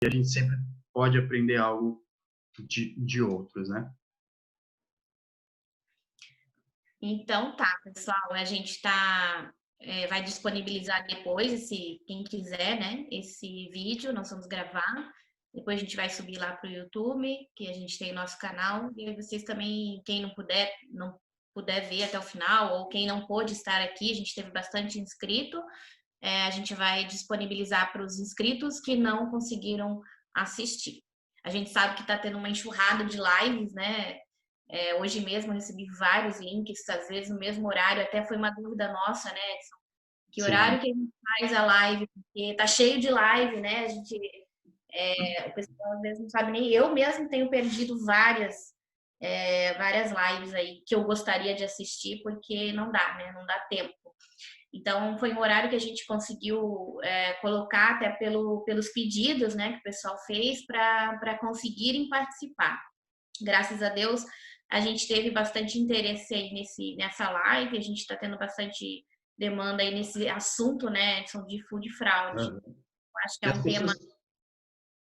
a gente sempre pode aprender algo de outros, né? Então tá, pessoal, a gente vai disponibilizar depois, quem quiser, né, esse vídeo, nós vamos gravar, depois a gente vai subir lá para o YouTube, que a gente tem o nosso canal, e aí vocês também, quem não puder ver até o final, ou quem não pôde estar aqui, a gente teve bastante inscrito, a gente vai disponibilizar para os inscritos que não conseguiram assistir. A gente sabe que está tendo uma enxurrada de lives, né? Hoje mesmo eu recebi vários links, às vezes no mesmo horário, até foi uma dúvida nossa, né, Edson? Que Sim. horário que a gente faz a live? Porque tá cheio de live, né? O pessoal às vezes não sabe nem. Eu mesmo tenho perdido várias lives aí que eu gostaria de assistir, porque não dá, né? Não dá tempo. Então, foi um horário que a gente conseguiu colocar até pelos pedidos, né, que o pessoal fez para conseguirem participar. Graças a Deus, a gente teve bastante interesse aí nessa live, a gente está tendo bastante demanda aí nesse assunto, né, Edson, de food fraud. Uhum. Acho que E é as um tema. pessoas,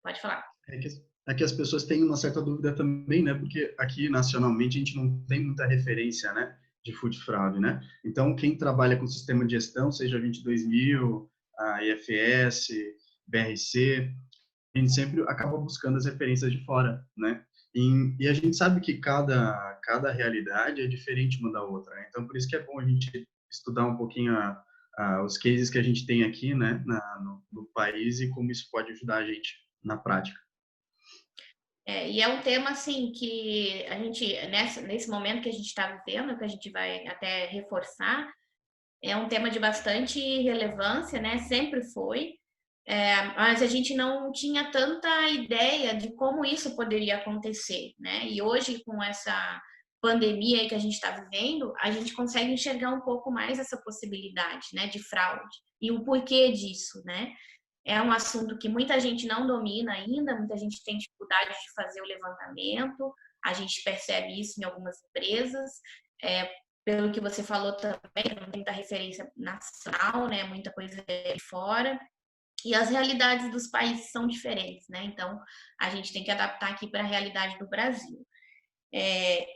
Pode falar. é que as pessoas têm uma certa dúvida também, né? Porque aqui nacionalmente a gente não tem muita referência, né, de food fraud, né? Então, quem trabalha com sistema de gestão, seja 22000, a IFS, BRC, a gente sempre acaba buscando as referências de fora, né? E a gente sabe que cada realidade é diferente uma da outra, né? Então, por isso que é bom a gente estudar um pouquinho os cases que a gente tem aqui, né, no país e como isso pode ajudar a gente na prática. E é um tema, assim, que a gente, nesse momento que a gente está vivendo, que a gente vai até reforçar, é um tema de bastante relevância, né? Sempre foi. Mas a gente não tinha tanta ideia de como isso poderia acontecer, né? E hoje, com essa pandemia aí que a gente está vivendo, a gente consegue enxergar um pouco mais essa possibilidade, né, de fraude e o porquê disso, né? É um assunto que muita gente não domina ainda, muita gente tem dificuldade de fazer o levantamento, a gente percebe isso em algumas empresas, pelo que você falou também, não tem muita referência nacional, né, muita coisa de fora, e as realidades dos países são diferentes, né? Então, a gente tem que adaptar aqui para a realidade do Brasil.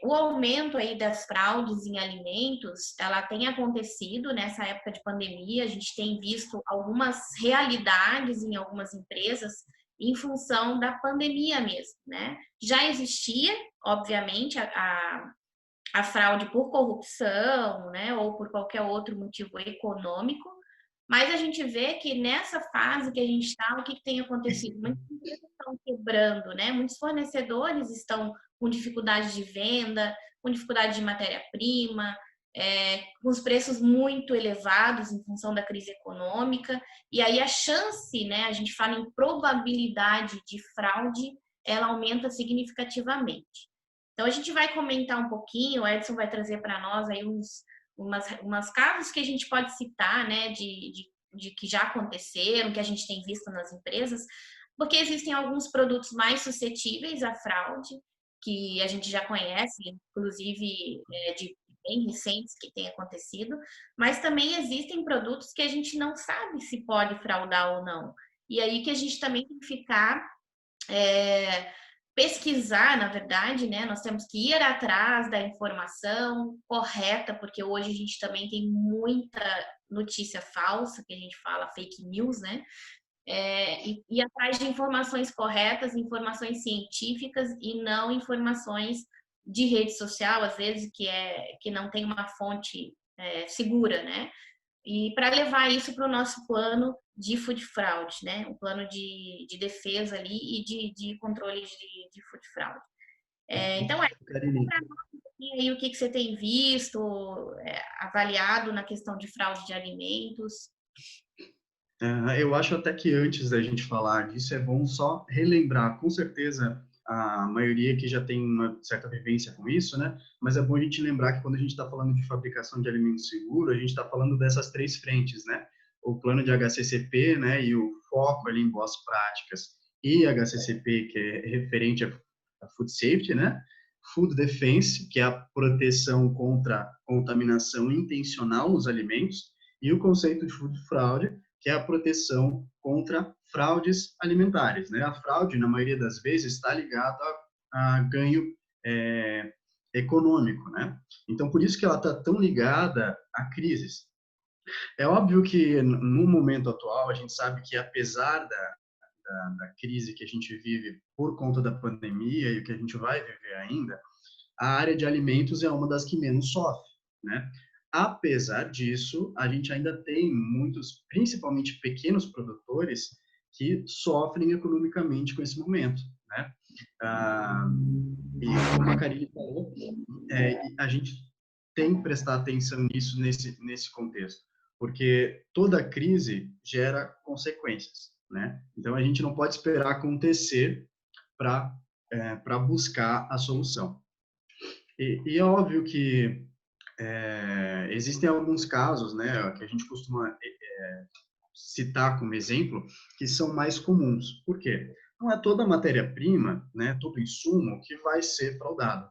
O aumento aí das fraudes em alimentos, ela tem acontecido nessa época de pandemia, a gente tem visto algumas realidades em algumas empresas em função da pandemia mesmo, né? Já existia, obviamente, a fraude por corrupção, né, ou por qualquer outro motivo econômico, mas a gente vê que nessa fase que a gente está, o que tem acontecido? Muitas empresas estão quebrando, né? Muitos fornecedores estão com dificuldade de venda, com dificuldade de matéria-prima, com os preços muito elevados em função da crise econômica, e aí a chance, né, a gente fala em probabilidade de fraude, ela aumenta significativamente. Então a gente vai comentar um pouquinho, o Edson vai trazer para nós aí umas casos que a gente pode citar, né, de que já aconteceram, que a gente tem visto nas empresas, porque existem alguns produtos mais suscetíveis à fraude, que a gente já conhece, inclusive de bem recentes que tem acontecido, mas também existem produtos que a gente não sabe se pode fraudar ou não. E aí que a gente também tem que ficar pesquisar, na verdade, né? Nós temos que ir atrás da informação correta, porque hoje a gente também tem muita notícia falsa, que a gente fala fake news, né? E atrás de informações corretas, informações científicas e não informações de rede social, às vezes, que não tem uma fonte segura, né? E para levar isso para o nosso plano de food fraud, né? Um plano de defesa ali e de controle de food fraud. Então, Karine, aí o que você tem visto, avaliado na questão de fraude de alimentos? eu acho até que antes da gente falar disso, é bom só relembrar, com certeza a maioria que já tem uma certa vivência com isso, né? Mas é bom a gente lembrar que quando a gente está falando de fabricação de alimentos seguros, a gente está falando dessas três frentes, né? O plano de HCCP, né? E o foco ali em boas práticas, e HCCP, que é referente a Food Safety, né? Food Defense, que é a proteção contra contaminação intencional nos alimentos, e o conceito de Food Fraud, que é a proteção contra fraudes alimentares, né? A fraude, na maioria das vezes, está ligada a ganho econômico, né? Então, por isso que ela está tão ligada a crises. É óbvio que, no momento atual, a gente sabe que, apesar da crise que a gente vive por conta da pandemia e o que a gente vai viver ainda, a área de alimentos é uma das que menos sofre, né? Apesar disso, a gente ainda tem muitos, principalmente pequenos produtores, que sofrem economicamente com esse momento, né? Ah, e como a Karine falou, a gente tem que prestar atenção nisso, nesse contexto, porque toda crise gera consequências, né? Então, a gente não pode esperar acontecer para buscar a solução. E é óbvio que existem alguns casos, né, que a gente costuma citar como exemplo, que são mais comuns. Por quê? Não é toda matéria-prima, né, todo insumo que vai ser fraudado.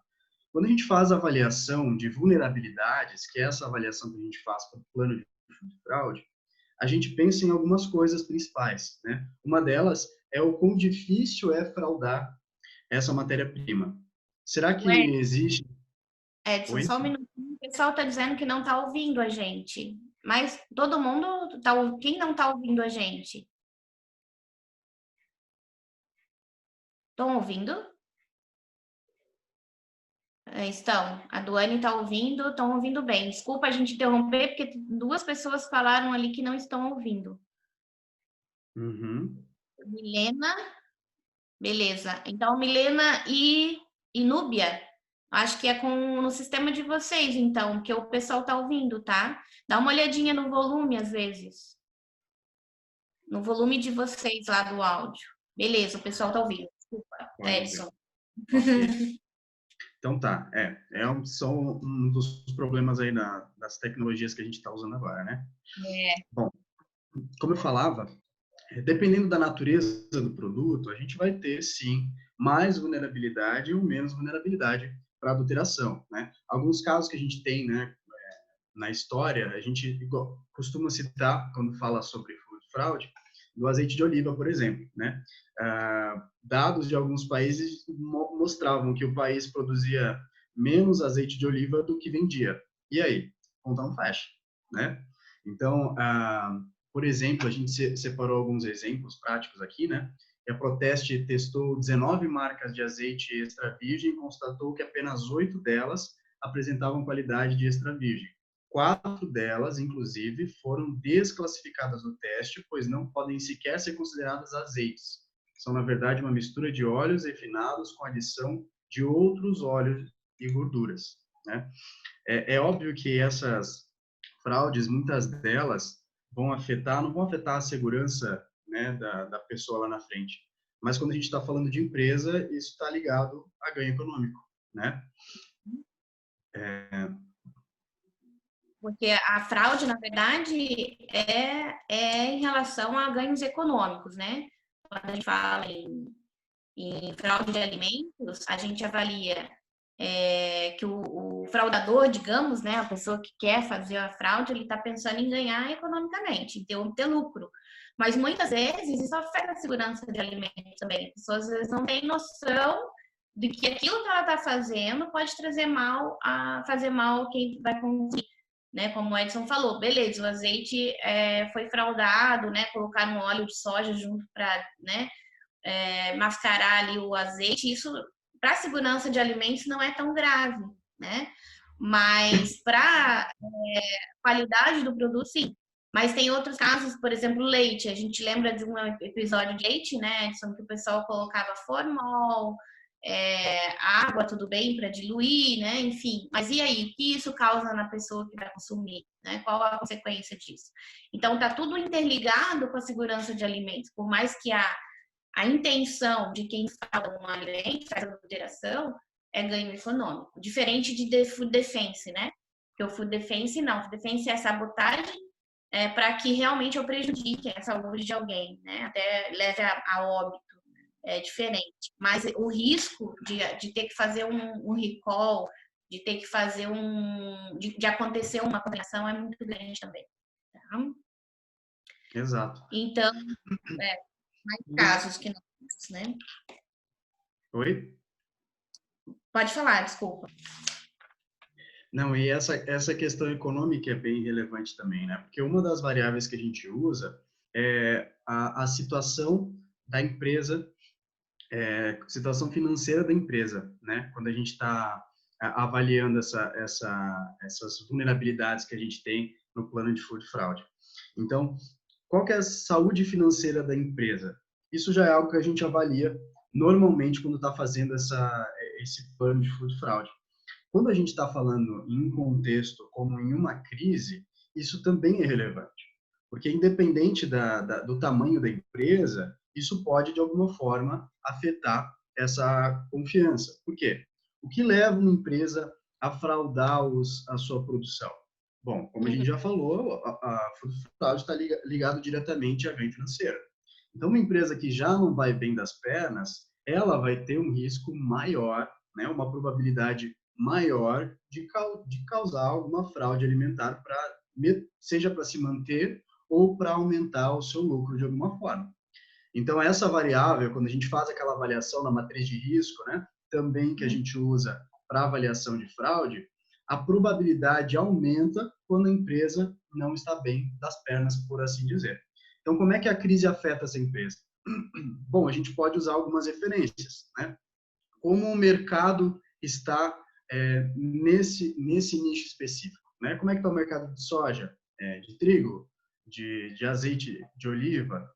Quando a gente faz a avaliação de vulnerabilidades, que é essa avaliação que a gente faz para o plano de fraude, a gente pensa em algumas coisas principais, né? Uma delas é o quão difícil é fraudar essa matéria-prima. Será que existe... Edson, Oi? só um minutinho. O pessoal está dizendo que não está ouvindo a gente. Mas todo mundo tá, quem não está ouvindo a gente? Estão ouvindo? Estão. A Duane está ouvindo, estão ouvindo bem. Desculpa a gente interromper, porque duas pessoas falaram ali que não estão ouvindo. Uhum. Milena, beleza. Então, Milena e Núbia, acho que é no sistema de vocês, então, que o pessoal está ouvindo, tá? Dá uma olhadinha no volume, às vezes. No volume de vocês lá do áudio. Beleza, o pessoal está ouvindo. Desculpa, Edson. Ok. Então tá, são um dos problemas aí das tecnologias que a gente está usando agora, né? Bom, como eu falava, dependendo da natureza do produto, a gente vai ter, sim, mais vulnerabilidade ou menos vulnerabilidade para adulteração, né? Alguns casos que a gente tem, né, na história, a gente costuma citar, quando fala sobre fraude, do azeite de oliva, por exemplo, né? Dados de alguns países mostravam que o país produzia menos azeite de oliva do que vendia. E aí? Conta não fecha, né? Então, por exemplo, a gente separou alguns exemplos práticos aqui, né? A Proteste testou 19 marcas de azeite extra virgem e constatou que apenas 8 delas apresentavam qualidade de extra virgem. 4 delas, inclusive, foram desclassificadas do teste, pois não podem sequer ser consideradas azeites. São, na verdade, uma mistura de óleos refinados com adição de outros óleos e gorduras, né? É óbvio que essas fraudes, muitas delas, não vão afetar a segurança, né, da pessoa lá na frente. Mas quando a gente está falando de empresa, isso está ligado a ganho econômico, né? Porque a fraude, na verdade, é em relação a ganhos econômicos, né? Quando a gente fala em fraude de alimentos, a gente avalia que o fraudador, digamos, né, a pessoa que quer fazer a fraude, ele está pensando em ganhar economicamente, em ter lucro. Mas muitas vezes isso afeta a segurança de alimentos também. As pessoas às vezes não têm noção de que aquilo que ela está fazendo pode fazer mal a quem vai consumir. Né, como o Edson falou, beleza, o azeite foi fraudado, né, colocaram óleo de soja junto para, né, mascarar ali o azeite, isso para a segurança de alimentos não é tão grave, né? Mas para qualidade do produto, sim. Mas tem outros casos, por exemplo, leite. A gente lembra de um episódio de leite, né, Edson, que o pessoal colocava formol, água, tudo bem, para diluir, né? Enfim. Mas e aí, o que isso causa na pessoa que vai consumir? Né? Qual a consequência disso? Então, tá tudo interligado com a segurança de alimentos. Por mais que a intenção de quem fala um alimento, faz a adulteração, é ganho econômico. Diferente de food defense, né? Porque o food defense não. O food defense é sabotagem para que realmente eu prejudique a saúde de alguém, né? Até leve a óbito. É diferente. Mas o risco de ter que fazer um recall, de ter que fazer de acontecer uma contaminação é muito grande também. Tá? Exato. Então, é, mais casos que não, né? Oi? Pode falar, desculpa. Não, e essa questão econômica é bem relevante também, né? Porque uma das variáveis que a gente usa é a situação da empresa, situação financeira da empresa, né? Quando a gente está avaliando essas vulnerabilidades que a gente tem no plano de food fraud. Então, qual que é a saúde financeira da empresa? Isso já é algo que a gente avalia normalmente quando está fazendo esse plano de food fraud. Quando a gente está falando em um contexto como em uma crise, isso também é relevante, porque independente do tamanho da empresa, isso pode de alguma forma afetar essa confiança. Por quê? O que leva uma empresa a fraudar a sua produção? Bom, como a gente já falou, a fraude está ligado diretamente à ganho financeiro. Então, uma empresa que já não vai bem das pernas, ela vai ter um risco maior, né, uma probabilidade maior de causar alguma fraude alimentar, seja para se manter ou para aumentar o seu lucro de alguma forma. Então, essa variável, quando a gente faz aquela avaliação na matriz de risco, né, também que a gente usa para avaliação de fraude, a probabilidade aumenta quando a empresa não está bem das pernas, por assim dizer. Então, como é que a crise afeta essa empresa? Bom, a gente pode usar algumas referências, né? Como o mercado está nesse nicho específico, né? Como é que está o mercado de soja, de trigo, de azeite de oliva?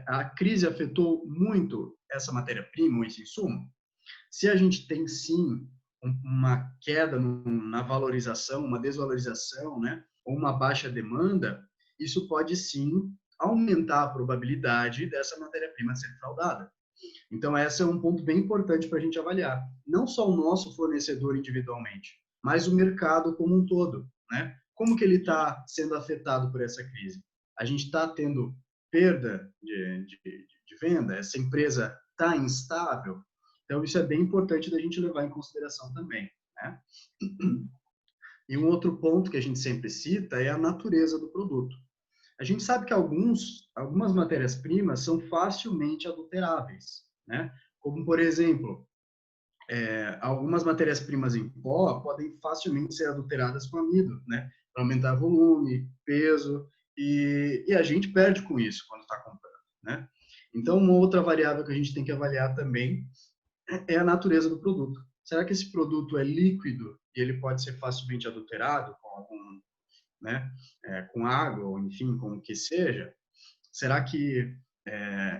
A crise afetou muito essa matéria-prima, esse insumo? Se a gente tem, sim, uma queda na valorização, uma desvalorização, né, ou uma baixa demanda, isso pode, sim, aumentar a probabilidade dessa matéria-prima ser fraudada. Então, esse é um ponto bem importante para a gente avaliar. Não só o nosso fornecedor individualmente, mas o mercado como um todo, né? Como que ele está sendo afetado por essa crise? A gente está tendo perda de venda? Essa empresa está instável? Então, isso é bem importante da gente levar em consideração também, né? E um outro ponto que a gente sempre cita é a natureza do produto. A gente sabe que algumas matérias-primas são facilmente adulteráveis, né? Como, por exemplo, algumas matérias-primas em pó podem facilmente ser adulteradas com amido, né? Para aumentar volume, peso, e a gente perde com isso quando está comprando, né? Então, uma outra variável que a gente tem que avaliar também é a natureza do produto. Será que esse produto é líquido e ele pode ser facilmente adulterado com algum, né, com água ou enfim, com o que seja? Será que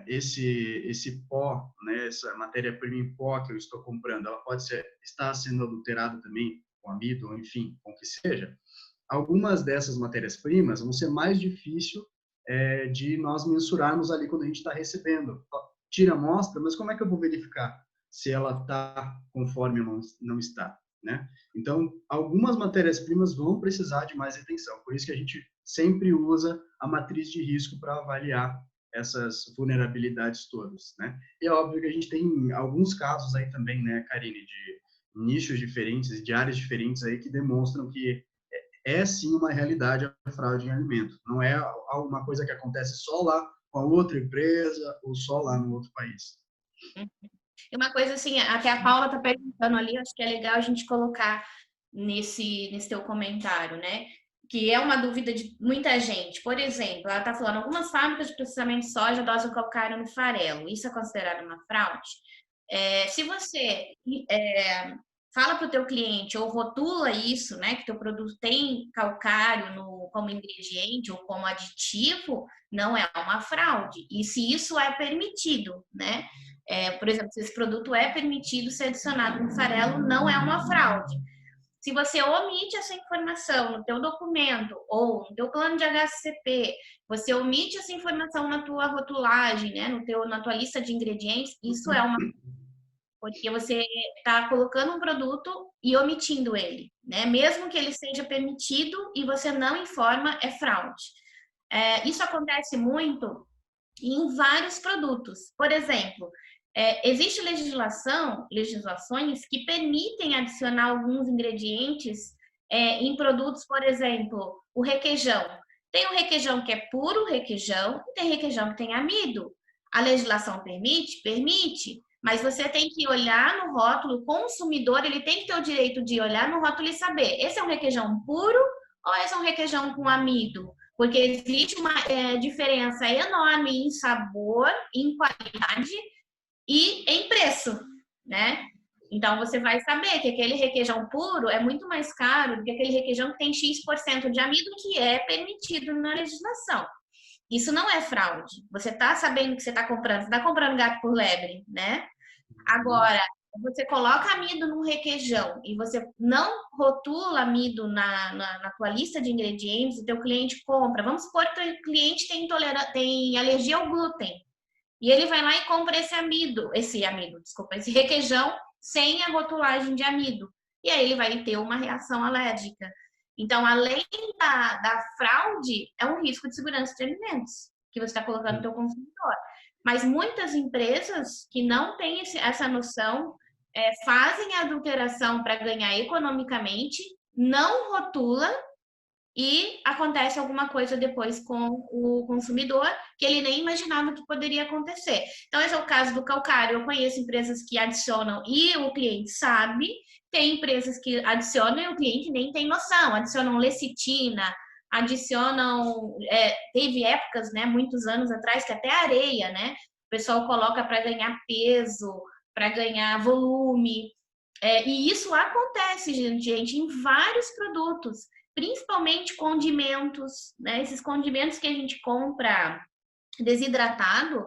esse pó, né, essa matéria-prima em pó que eu estou comprando, ela pode estar sendo adulterada também com amido ou enfim, com o que seja? Algumas dessas matérias-primas vão ser mais difícil de nós mensurarmos ali quando a gente está recebendo. Tira a amostra, mas como é que eu vou verificar se ela está conforme ou não está, né? Então, algumas matérias-primas vão precisar de mais retenção. Por isso que a gente sempre usa a matriz de risco para avaliar essas vulnerabilidades todas, né? E é óbvio que a gente tem alguns casos aí também, né, Karine, de nichos diferentes, de áreas diferentes aí que demonstram que sim uma realidade a fraude em alimento. Não é alguma coisa que acontece só lá com a outra empresa ou só lá no outro país. E uma coisa assim, até a Paula está perguntando ali, acho que é legal a gente colocar nesse teu comentário, né? Que é uma dúvida de muita gente. Por exemplo, ela está falando, algumas fábricas de processamento de soja dosam calcário no farelo. Isso é considerado uma fraude? Se você fala para o teu cliente ou rotula isso, né, que teu produto tem calcário como ingrediente ou como aditivo, não é uma fraude. E se isso é permitido, né? Por exemplo, se esse produto é permitido ser adicionado no farelo, não é uma fraude. Se você omite essa informação no teu documento ou no teu plano de HACCP, você omite essa informação na tua rotulagem, né, na tua lista de ingredientes, isso é uma, porque você está colocando um produto e omitindo ele, né? Mesmo que ele seja permitido e você não informa, é fraude. Isso acontece muito em vários produtos. Por exemplo, existe legislações que permitem adicionar alguns ingredientes em produtos, por exemplo, o requeijão. Tem um requeijão que é puro requeijão e tem requeijão que tem amido. A legislação permite? Permite. Mas você tem que olhar no rótulo, o consumidor, ele tem que ter o direito de olhar no rótulo e saber, esse é um requeijão puro ou esse é um requeijão com amido? Porque existe uma diferença enorme em sabor, em qualidade e em preço, né? Então você vai saber que aquele requeijão puro é muito mais caro do que aquele requeijão que tem X% de amido, que é permitido na legislação. Isso não é fraude. Você está sabendo que você está comprando, você está comprando gato por lebre, né? Agora, você coloca amido num requeijão e você não rotula amido na tua lista de ingredientes, o teu cliente compra. Vamos supor que o cliente tem alergia ao glúten. E ele vai lá e compra esse requeijão sem a rotulagem de amido. E aí ele vai ter uma reação alérgica. Então, além da fraude, é um risco de segurança de alimentos que você está colocando no seu consumidor. Mas muitas empresas que não têm essa noção fazem a adulteração para ganhar economicamente, não rotula e acontece alguma coisa depois com o consumidor que ele nem imaginava que poderia acontecer. Então, esse é o caso do calcário. Eu conheço empresas que adicionam e o cliente sabe, tem empresas que adicionam e o cliente nem tem noção, adicionam lecitina, adicionam... teve épocas, né, muitos anos atrás, que até areia, né? O pessoal coloca para ganhar peso, para ganhar volume. E isso acontece, gente, em vários produtos, principalmente condimentos, né? Esses condimentos que a gente compra desidratado,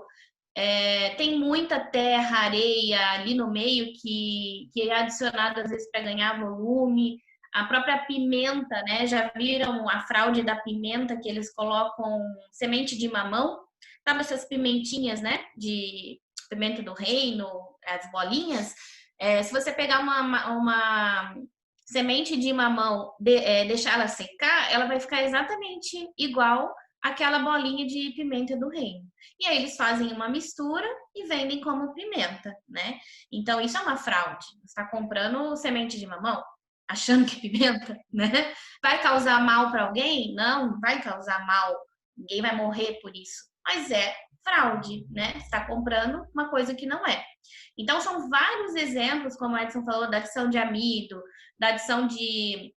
tem muita terra, areia ali no meio que é adicionada às vezes para ganhar volume. A própria pimenta, né? Já viram a fraude da pimenta que eles colocam semente de mamão? Sabe essas pimentinhas, né? De pimenta do reino, as bolinhas. Se você pegar uma semente de mamão, deixar ela secar, ela vai ficar exatamente igual àquela bolinha de pimenta do reino. E aí eles fazem uma mistura e vendem como pimenta, né? Então isso é uma fraude. Você está comprando semente de mamão, achando que é pimenta, né? Vai causar mal para alguém? Não vai causar mal. Ninguém vai morrer por isso. Mas é fraude, né? Você está comprando uma coisa que não é. Então, são vários exemplos, como o Edson falou, da adição de amido, da adição de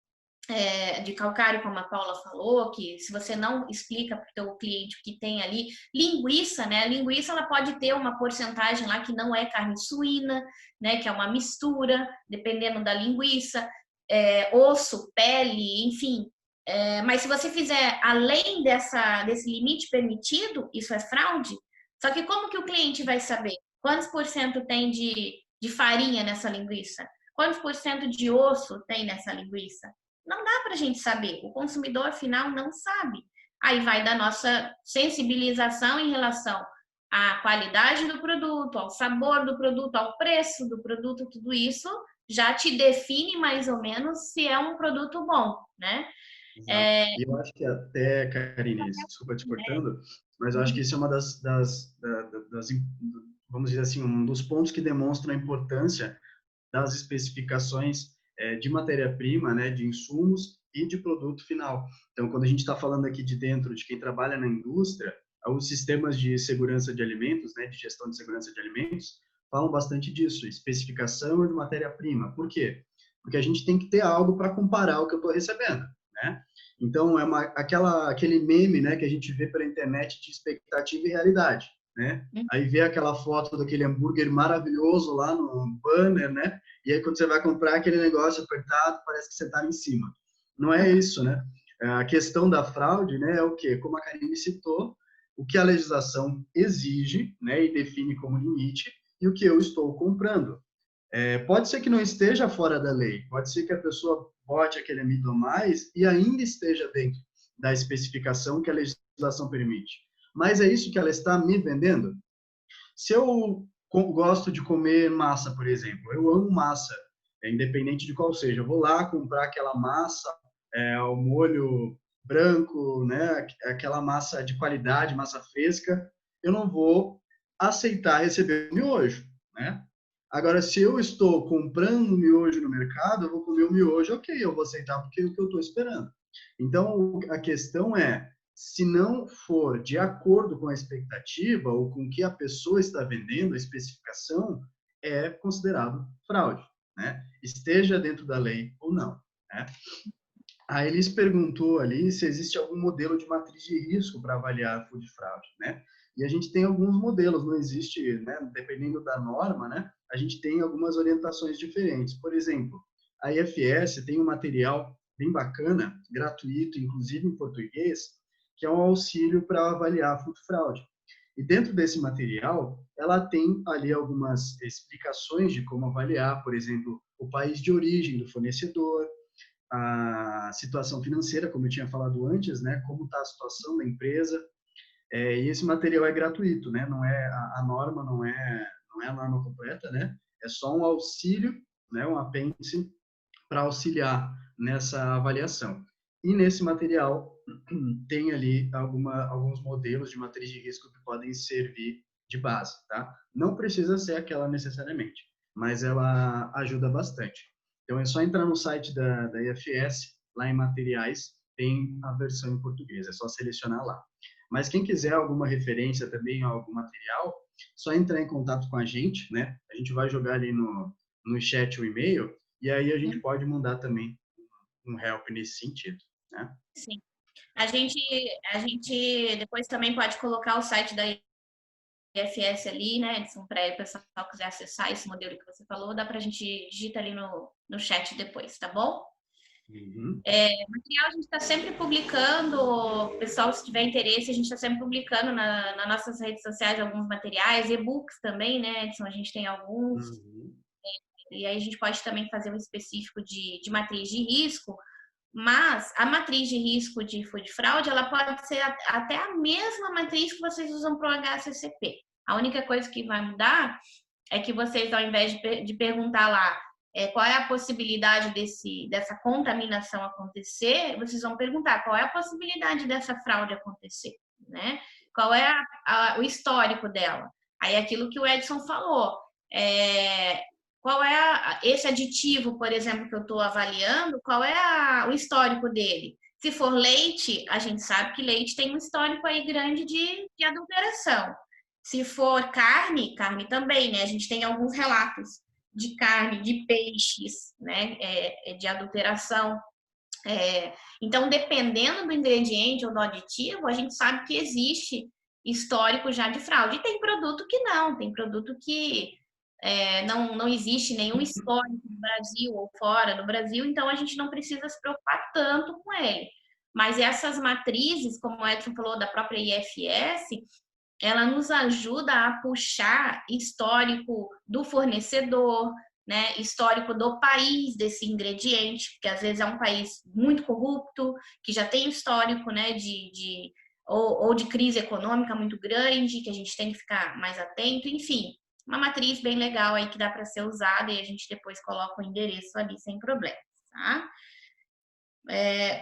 calcário, como a Paula falou, que se você não explica para o teu cliente o que tem ali, linguiça, né? A linguiça ela pode ter uma porcentagem lá que não é carne suína, né? Que é uma mistura, dependendo da linguiça, osso, pele, enfim. Mas se você fizer além desse limite permitido, isso é fraude. Só que como que o cliente vai saber? Quantos por cento tem de farinha nessa linguiça? Quantos por cento de osso tem nessa linguiça? Não dá para a gente saber. O consumidor final não sabe. Aí vai da nossa sensibilização em relação à qualidade do produto, ao sabor do produto, ao preço do produto, tudo isso já te define mais ou menos se é um produto bom, né? E eu acho que até, Karine, desculpa te cortando, mas eu acho que isso é uma vamos dizer assim, um dos pontos que demonstram a importância das especificações de matéria-prima, né, de insumos e de produto final. Então, quando a gente está falando aqui de dentro de quem trabalha na indústria, os sistemas de segurança de alimentos, né, de gestão de segurança de alimentos, falam bastante disso, especificação de matéria-prima. Por quê? Porque a gente tem que ter algo para comparar o que eu estou recebendo, né? Então, aquele meme, né, que a gente vê pela internet de expectativa e realidade, né? Aí vê aquela foto daquele hambúrguer maravilhoso lá no banner, né? E aí quando você vai comprar aquele negócio apertado, parece que você está em cima. Não é isso, né? A questão da fraude, né, é o quê? Como a Karine citou, o que a legislação exige, né, e define como limite, e o que eu estou comprando. Pode ser que não esteja fora da lei, pode ser que a pessoa bote aquele amido a mais e ainda esteja dentro da especificação que a legislação permite. Mas é isso que ela está me vendendo? Se eu gosto de comer massa, por exemplo, eu amo massa, independente de qual seja, eu vou lá comprar aquela massa ao molho branco, né, aquela massa de qualidade, massa fresca, eu não vou aceitar receber o miojo, né? Agora, se eu estou comprando miojo no mercado, eu vou comer o miojo, ok, eu vou aceitar porque é o que eu estou esperando. Então, a questão é, se não for de acordo com a expectativa ou com o que a pessoa está vendendo, a especificação, é considerado fraude, né? Esteja dentro da lei ou não, né? A Elis perguntou ali se existe algum modelo de matriz de risco para avaliar a food fraud, né? E a gente tem alguns modelos, não existe, né? Dependendo da norma, né? A gente tem algumas orientações diferentes. Por exemplo, a IFS tem um material bem bacana, gratuito, inclusive em português, que é um auxílio para avaliar a food fraud. E dentro desse material, ela tem ali algumas explicações de como avaliar, por exemplo, o país de origem do fornecedor, a situação financeira, como eu tinha falado antes, né? Como está a situação da empresa. E esse material é gratuito, né? Não é a norma, não é a norma completa, né? É só um auxílio, né? Um apêndice para auxiliar nessa avaliação. E nesse material tem ali alguns modelos de matriz de risco que podem servir de base, tá? Não precisa ser aquela necessariamente, mas ela ajuda bastante. Então é só entrar no site da IFS, lá em materiais, tem a versão em português, é só selecionar lá. Mas quem quiser alguma referência também a algum material, só entrar em contato com a gente, né? A gente vai jogar ali no chat o e-mail, e aí a gente pode mandar também um help nesse sentido, né? Sim. A gente depois também pode colocar o site da IFS ali, né, Edson, para o pessoal quiser acessar esse modelo que você falou, dá para a gente digitar ali no chat depois, tá bom? Uhum. Material a gente está sempre publicando, pessoal, se tiver interesse, a gente está sempre publicando nas nossas redes sociais alguns materiais, e-books também, né, Edson, a gente tem alguns, Uhum. e aí a gente pode também fazer um específico de matriz de risco, mas a matriz de risco de food fraud, ela pode ser até a mesma matriz que vocês usam para o HACCP. A única coisa que vai mudar é que vocês, ao invés de perguntar lá qual é a possibilidade dessa contaminação acontecer, vocês vão perguntar qual é a possibilidade dessa fraude acontecer, né? Qual é o histórico dela. Aí aquilo que o Edson falou, qual é esse aditivo, por exemplo, que eu estou avaliando, qual é o histórico dele? Se for leite, a gente sabe que leite tem um histórico aí grande de adulteração. Se for carne, carne também, né? A gente tem alguns relatos de carne, de peixes, né? De adulteração. Então, dependendo do ingrediente ou do aditivo, a gente sabe que existe histórico já de fraude. E tem produto que não, tem produto que não existe nenhum histórico no Brasil ou fora do Brasil, então a gente não precisa se preocupar tanto com ele. Mas essas matrizes, como o Edson falou, da própria IFS, ela nos ajuda a puxar histórico do fornecedor, né, histórico do país desse ingrediente, porque às vezes é um país muito corrupto, que já tem histórico, né, ou de crise econômica muito grande, que a gente tem que ficar mais atento, enfim, uma matriz bem legal aí que dá para ser usada e a gente depois coloca o endereço ali sem problemas, tá?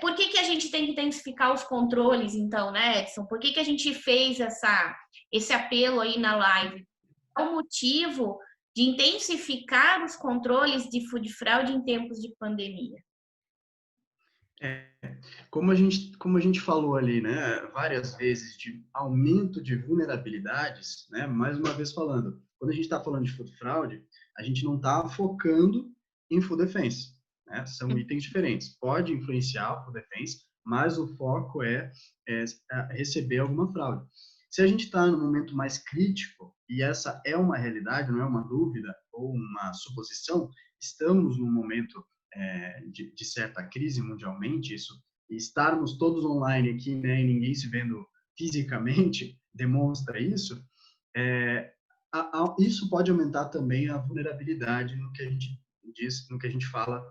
Por que a gente tem que intensificar os controles, então, né, Edson? Por que a gente fez esse apelo aí na live? É o motivo de intensificar os controles de food fraud em tempos de pandemia. Como a gente falou ali, né, várias vezes de aumento de vulnerabilidades, né, mais uma vez falando, quando a gente está falando de food fraud, a gente não está focando em food defense, né, são itens diferentes. Pode influenciar o food defense, mas o foco é receber alguma fraude. Se a gente está no momento mais crítico, e essa é uma realidade, não é uma dúvida ou uma suposição, estamos num momento de certa crise mundialmente, isso, e estarmos todos online aqui, né, e ninguém se vendo fisicamente, demonstra isso, isso pode aumentar também a vulnerabilidade no que a gente diz, no que a gente fala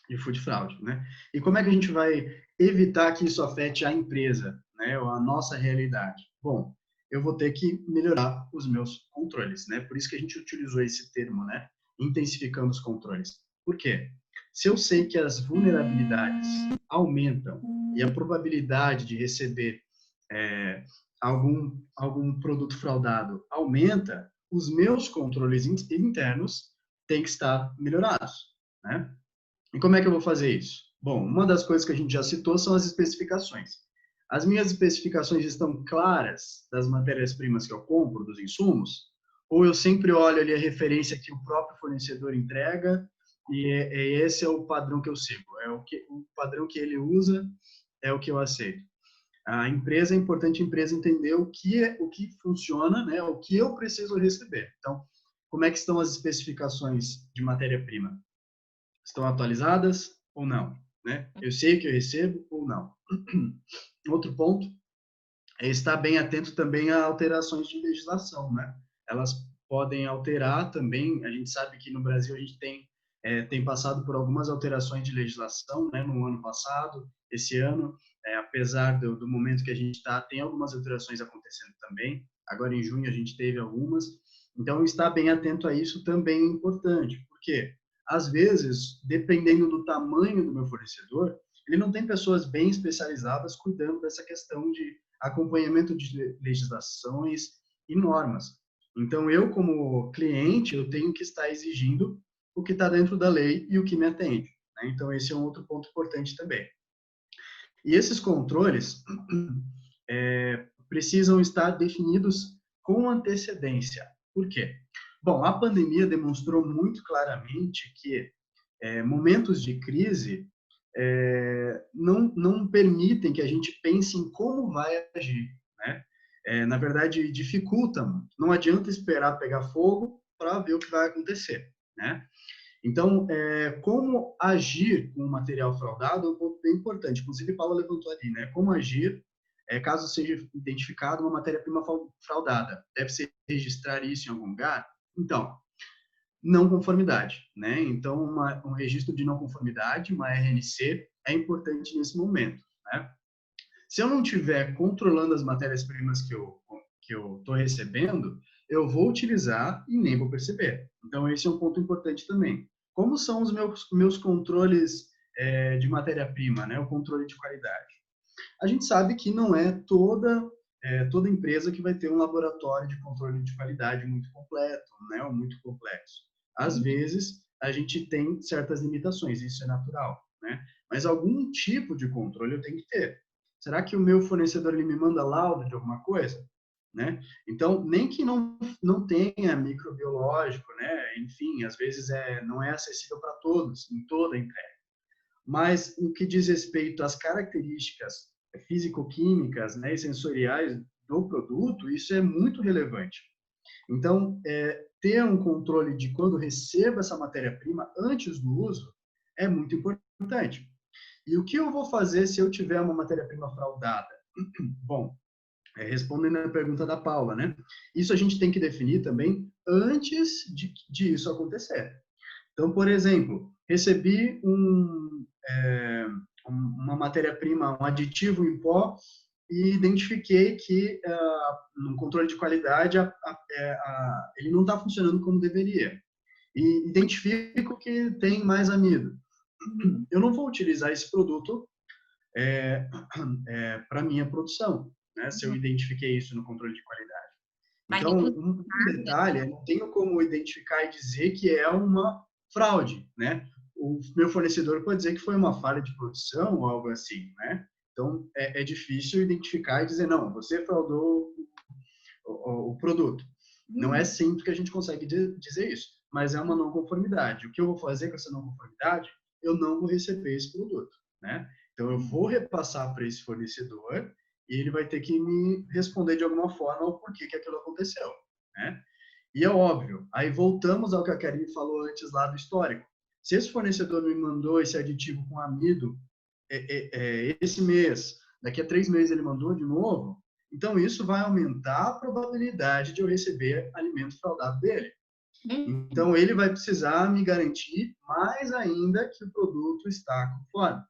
de food fraud, né? E como é que a gente vai evitar que isso afete a empresa, né, ou a nossa realidade? Bom, eu vou ter que melhorar os meus controles, né? Por isso que a gente utilizou esse termo, né? Intensificando os controles. Por quê? Se eu sei que as vulnerabilidades aumentam e a probabilidade de receber algum produto fraudado aumenta, os meus controles internos têm que estar melhorados, né? E como é que eu vou fazer isso? Bom, uma das coisas que a gente já citou são as especificações. As minhas especificações estão claras das matérias-primas que eu compro, dos insumos? Ou eu sempre olho ali a referência que o próprio fornecedor entrega e esse é o padrão que eu sigo? O padrão que ele usa é o que eu aceito. A empresa, é importante a empresa entender o que funciona, né? O que eu preciso receber. Então, como é que estão as especificações de matéria-prima? Estão atualizadas ou não? Né? Eu sei o que eu recebo ou não? Outro ponto é estar bem atento também a alterações de legislação, né? Elas podem alterar também. A gente sabe que no Brasil a gente tem passado por algumas alterações de legislação, né? No ano passado, esse ano, apesar do momento que a gente está, tem algumas alterações acontecendo também. Agora em junho a gente teve algumas. Então estar bem atento a isso também é importante, porque às vezes, dependendo do tamanho do meu fornecedor, ele não tem pessoas bem especializadas cuidando dessa questão de acompanhamento de legislações e normas. Então, eu, como cliente, eu tenho que estar exigindo o que está dentro da lei e o que me atende. Né? Então, esse é um outro ponto importante também. E esses controles precisam estar definidos com antecedência. Por quê? Bom, a pandemia demonstrou muito claramente que momentos de crise não permitem que a gente pense em como vai agir, né? Na verdade, dificultam. Não adianta esperar pegar fogo para ver o que vai acontecer, né? Então, como agir com o material fraudado é um ponto bem importante. Inclusive, Paulo levantou ali, né? Como agir caso seja identificado uma matéria-prima fraudada? Deve-se registrar isso em algum lugar? Então, não conformidade, né? Então, um registro de não conformidade, uma RNC, é importante nesse momento, né? Se eu não estiver controlando as matérias-primas que eu estou recebendo, eu vou utilizar e nem vou perceber. Então, esse é um ponto importante também. Como são os meus controles de matéria-prima, né? O controle de qualidade. A gente sabe que não é toda empresa que vai ter um laboratório de controle de qualidade muito completo, né? Ou muito complexo. Às vezes, a gente tem certas limitações, isso é natural, né? Mas algum tipo de controle eu tenho que ter. Será que o meu fornecedor ele me manda laudo de alguma coisa? Né? Então, nem que não tenha microbiológico, né? Enfim, às vezes não é acessível para todos, em toda a entrega. Mas, no que diz respeito às características físico-químicas, né, e sensoriais do produto, isso é muito relevante. Então, ter um controle de quando recebo essa matéria-prima antes do uso é muito importante. E o que eu vou fazer se eu tiver uma matéria-prima fraudada? Bom, respondendo a pergunta da Paula, né? Isso a gente tem que definir também antes de isso acontecer. Então, por exemplo, recebi uma matéria-prima, um aditivo em pó e identifiquei que no controle de qualidade ele não está funcionando como deveria. E identifico que tem mais amido. Eu não vou utilizar esse produto para minha produção, né? Se eu identifiquei isso no controle de qualidade. Então, um detalhe, eu não tenho como identificar e dizer que é uma fraude, né? O meu fornecedor pode dizer que foi uma falha de produção ou algo assim, né? Então, é difícil identificar e dizer, não, você fraudou o produto. Não é sempre que a gente consegue dizer isso, mas é uma não conformidade. O que eu vou fazer com essa não conformidade? Eu não vou receber esse produto, né? Então, eu vou repassar para esse fornecedor e ele vai ter que me responder de alguma forma o porquê que aquilo aconteceu, né? E é óbvio, aí voltamos ao que a Karine falou antes lá do histórico. Se esse fornecedor me mandou esse aditivo com amido esse mês, daqui a 3 meses ele mandou de novo, então isso vai aumentar a probabilidade de eu receber alimento fraudado dele. Então ele vai precisar me garantir mais ainda que o produto está conforme.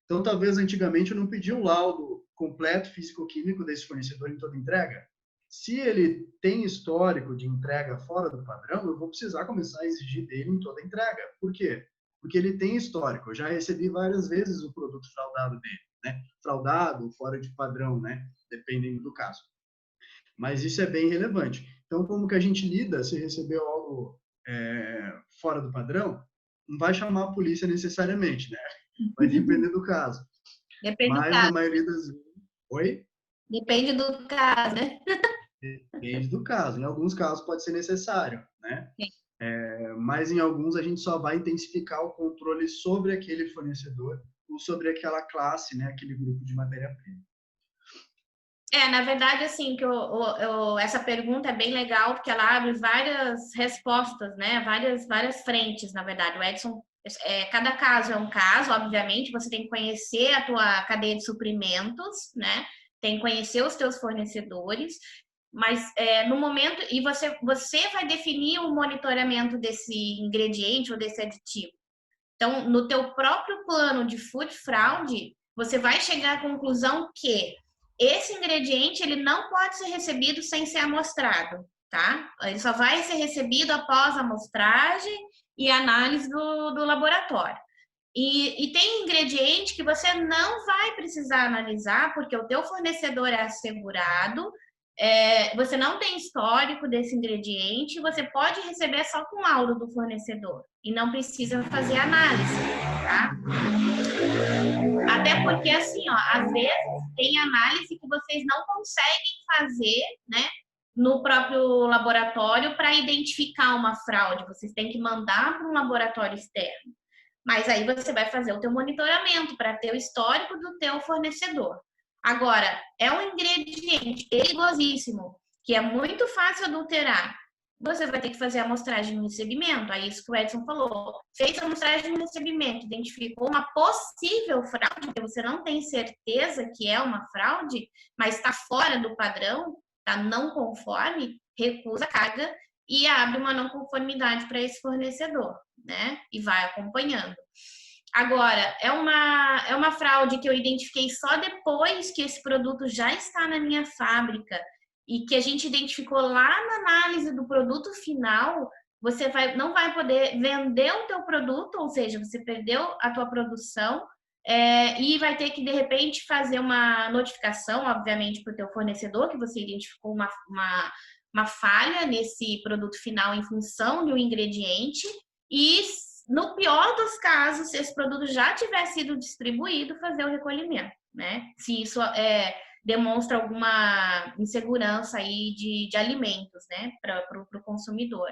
Então, talvez antigamente eu não pedi um laudo completo físico-químico desse fornecedor em toda entrega. Se ele tem histórico de entrega fora do padrão, eu vou precisar começar a exigir dele em toda entrega. Por quê? Porque ele tem histórico. Eu já recebi várias vezes o produto fraudado dele, né? Fraudado, fora de padrão, né? Dependendo do caso. Mas isso é bem relevante. Então, como que a gente lida se recebeu algo fora do padrão? Não vai chamar a polícia necessariamente, né? Vai depender do caso. Depende do Mas, na caso. maioria das vezes... Oi? Depende do caso, né? Depende do caso. Em alguns casos pode ser necessário, né? Mas em alguns a gente só vai intensificar o controle sobre aquele fornecedor ou sobre aquela classe, né? Aquele grupo de matéria-prima. Na verdade, assim, essa pergunta é bem legal, porque ela abre várias respostas, né? Várias frentes, na verdade. O Edson, cada caso é um caso, obviamente, você tem que conhecer a tua cadeia de suprimentos, né? Tem que conhecer os teus fornecedores, mas no momento, e você vai definir o monitoramento desse ingrediente ou desse aditivo. Então, no teu próprio plano de food fraud, você vai chegar à conclusão que esse ingrediente ele não pode ser recebido sem ser amostrado, tá? Ele só vai ser recebido após a amostragem e análise do laboratório. E tem ingrediente que você não vai precisar analisar, porque o teu fornecedor é assegurado, você não tem histórico desse ingrediente, você pode receber só com laudo do fornecedor e não precisa fazer análise, tá? Até porque, assim, ó, às vezes tem análise que vocês não conseguem fazer, né, no próprio laboratório para identificar uma fraude. Vocês têm que mandar para um laboratório externo. Mas aí você vai fazer o teu monitoramento para ter o histórico do teu fornecedor. Agora, é um ingrediente perigosíssimo, que é muito fácil adulterar. Você vai ter que fazer a amostragem no recebimento. É isso que o Edson falou. Fez a amostragem no recebimento, identificou uma possível fraude, porque você não tem certeza que é uma fraude, mas está fora do padrão, está não conforme, recusa a carga e abre uma não conformidade para esse fornecedor, né? E vai acompanhando. Agora, é uma fraude que eu identifiquei só depois que esse produto já está na minha fábrica e que a gente identificou lá na análise do produto final, você não vai poder vender o teu produto, ou seja, você perdeu a tua produção e vai ter que, de repente, fazer uma notificação, obviamente, para o teu fornecedor, que você identificou uma falha nesse produto final em função de um ingrediente e, no pior dos casos, se esse produto já tiver sido distribuído, fazer o recolhimento, né? Se isso demonstra alguma insegurança aí de alimentos, né, para o consumidor.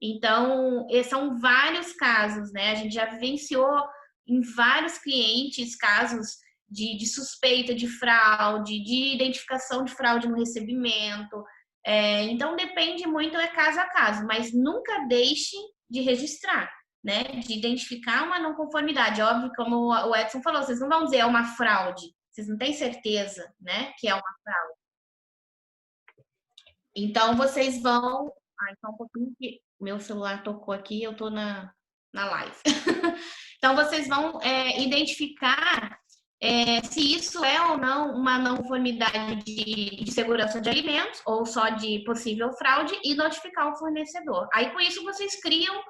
Então, são vários casos, né? A gente já vivenciou em vários clientes casos de suspeita de fraude, de identificação de fraude no recebimento. Então, depende muito, é caso a caso, mas nunca deixe de registrar, né? De identificar uma não conformidade. Óbvio, como o Edson falou, vocês não vão dizer é uma fraude, vocês não têm certeza, né, que é uma fraude. Então, vocês vão... só um pouquinho que meu celular tocou aqui, eu tô na live. Então, vocês vão identificar se isso é ou não uma não conformidade de segurança de alimentos ou só de possível fraude e notificar o fornecedor. Aí, com isso, vocês criam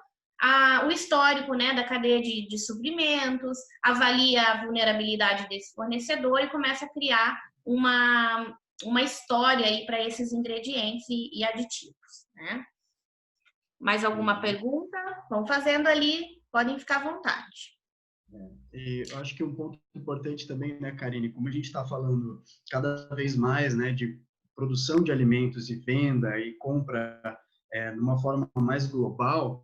o histórico, né, da cadeia de suprimentos, avalia a vulnerabilidade desse fornecedor e começa a criar uma história aí para esses ingredientes e aditivos, né? Mais alguma pergunta? Vão fazendo ali, podem ficar à vontade. E eu acho que um ponto importante também, né, Karine, como a gente está falando cada vez mais, né, de produção de alimentos e venda e compra de uma forma mais global,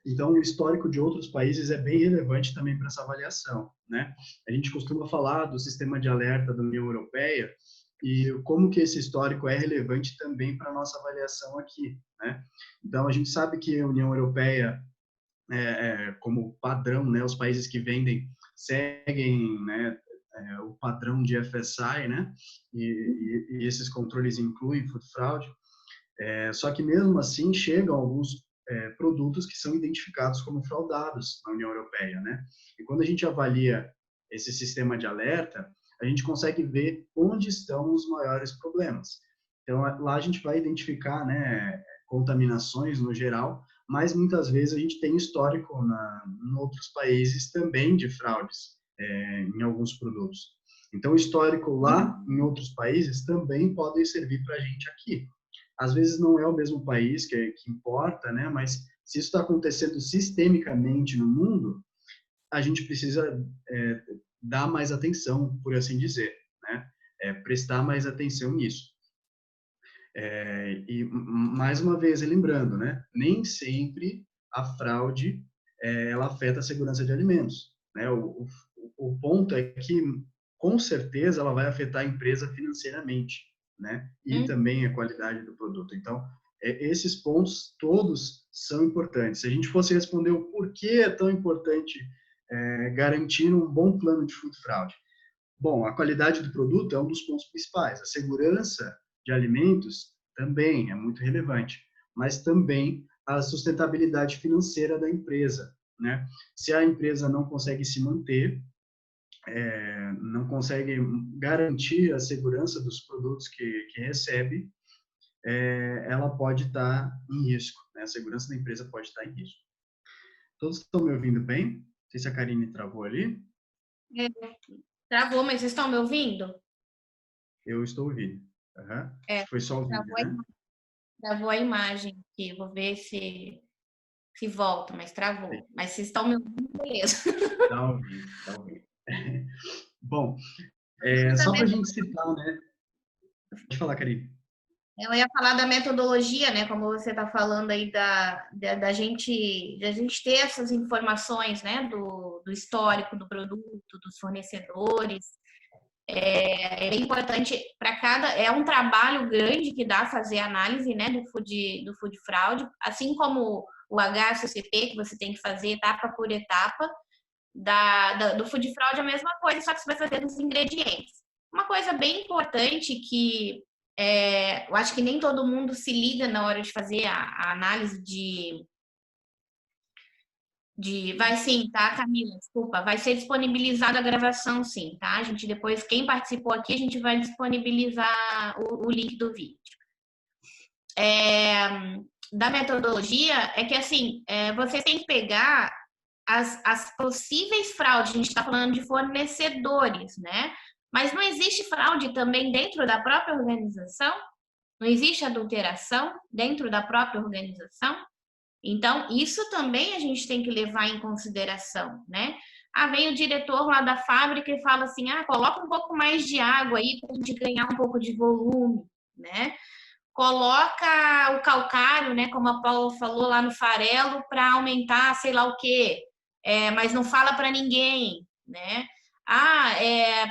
então o histórico de outros países é bem relevante também para essa avaliação, né? A gente costuma falar do sistema de alerta da União Europeia e como que esse histórico é relevante também para a nossa avaliação aqui, né? Então a gente sabe que a União Europeia como padrão, né, os países que vendem seguem, né, o padrão de FSI, né, e esses controles incluem food fraud, só que mesmo assim chegam alguns produtos que são identificados como fraudados na União Europeia, né, e quando a gente avalia esse sistema de alerta, a gente consegue ver onde estão os maiores problemas. Então, lá a gente vai identificar, né, contaminações no geral, mas muitas vezes a gente tem histórico em outros países também de fraudes em alguns produtos. Então, o histórico lá em outros países também pode servir para a gente aqui. Às vezes não é o mesmo país que importa, né? Mas se isso está acontecendo sistemicamente no mundo, a gente precisa dar mais atenção, por assim dizer, né? prestar mais atenção nisso. E mais uma vez, lembrando, né, nem sempre a fraude ela afeta a segurança de alimentos, né? O ponto é que, com certeza, ela vai afetar a empresa financeiramente, né? E também a qualidade do produto. Então, esses pontos todos são importantes. Se a gente fosse responder o porquê é tão importante garantir um bom plano de food fraud. Bom, a qualidade do produto é um dos pontos principais. A segurança de alimentos também é muito relevante, mas também a sustentabilidade financeira da empresa, né? Se a empresa não consegue se manter, não consegue garantir a segurança dos produtos que recebe, ela pode estar em risco, né? A segurança da empresa pode estar em risco. Todos estão me ouvindo bem? Não sei se a Karine travou ali. Travou, mas vocês estão me ouvindo? Eu estou ouvindo. Acho que foi só o vídeo, né? Travou a imagem aqui. Vou ver se volta, mas travou. Sim. Mas vocês estão me ouvindo, beleza. Está ouvindo. Bom, só para a gente citar, né? Pode falar, Karine. Eu ia falar da metodologia, né? Como você está falando aí da gente ter essas informações, né? Do histórico do produto, dos fornecedores. É bem importante para cada. É um trabalho grande que dá fazer análise, né? Do food fraud, assim como o HACCP, que você tem que fazer etapa por etapa. Do food fraud é a mesma coisa, só que você vai fazer dos ingredientes. Uma coisa bem importante que eu acho que nem todo mundo se liga na hora de fazer a análise vai sim, tá, Camila? Desculpa, vai ser disponibilizada a gravação, sim, tá? A gente depois, quem participou aqui, a gente vai disponibilizar o link do vídeo. Da metodologia, é que assim, vocês têm que pegar as possíveis fraudes, a gente está falando de fornecedores, né? Mas não existe fraude também dentro da própria organização? Não existe adulteração dentro da própria organização? Então, isso também a gente tem que levar em consideração, né? Vem o diretor lá da fábrica e fala assim, coloca um pouco mais de água aí para a gente ganhar um pouco de volume, né? Coloca o calcário, né, como a Paula falou lá no farelo, para aumentar sei lá o quê, mas não fala para ninguém, né?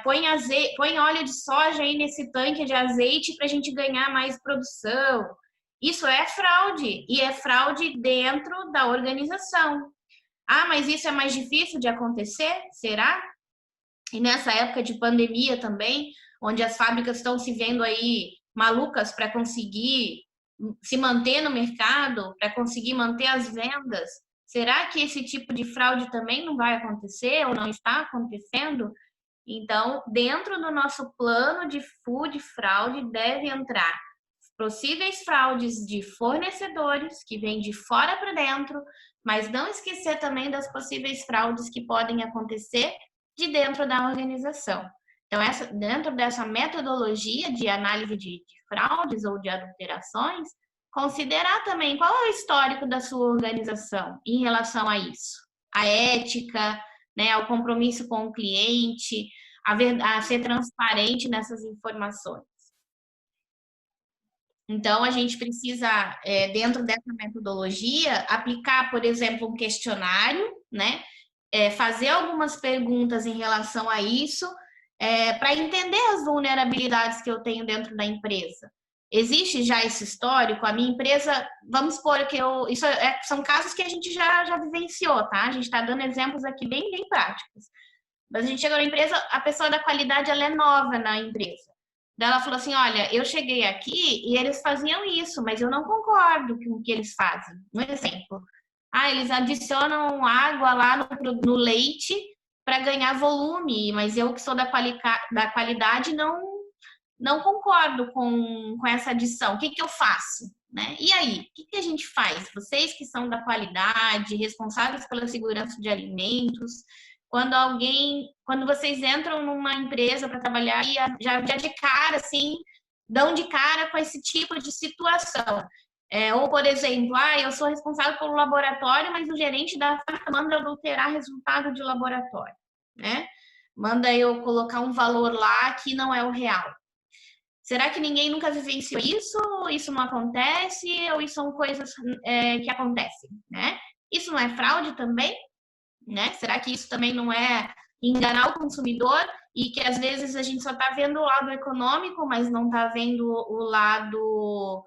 Põe óleo de soja aí nesse tanque de azeite para a gente ganhar mais produção. Isso é fraude, e é fraude dentro da organização. Mas isso é mais difícil de acontecer? Será? E nessa época de pandemia também, onde as fábricas estão se vendo aí malucas para conseguir se manter no mercado, para conseguir manter as vendas, será que esse tipo de fraude também não vai acontecer ou não está acontecendo? Então, dentro do nosso plano de food fraude deve entrar possíveis fraudes de fornecedores que vêm de fora para dentro, mas não esquecer também das possíveis fraudes que podem acontecer de dentro da organização. Então, dentro dessa metodologia de análise de fraudes ou de adulterações, considerar também qual é o histórico da sua organização em relação a isso. A ética, né, o compromisso com o cliente, a ser transparente nessas informações. Então, a gente precisa, dentro dessa metodologia, aplicar, por exemplo, um questionário, né? Fazer algumas perguntas em relação a isso, para entender as vulnerabilidades que eu tenho dentro da empresa. Existe já esse histórico? A minha empresa, vamos supor que são casos que a gente já vivenciou, tá? A gente está dando exemplos aqui bem, bem práticos. Mas a gente chegou na empresa, a pessoa da qualidade, ela é nova na empresa. Daí ela falou assim, olha, eu cheguei aqui e eles faziam isso, mas eu não concordo com o que eles fazem. Um exemplo. Eles adicionam água lá no leite para ganhar volume, mas eu que sou da qualidade não concordo com essa adição. O que eu faço? Né? E aí, o que a gente faz? Vocês que são da qualidade, responsáveis pela segurança de alimentos, quando vocês entram numa empresa para trabalhar e já de cara, assim, dão de cara com esse tipo de situação. Ou, por exemplo, eu sou responsável pelo laboratório, mas o gerente da fábrica manda adulterar resultado de laboratório, né? Manda eu colocar um valor lá que não é o real. Será que ninguém nunca vivenciou isso? Isso não acontece? Ou isso são coisas que acontecem, né? Isso não é fraude também, né? Será que isso também não é enganar o consumidor e que às vezes a gente só está vendo o lado econômico, mas não está vendo o lado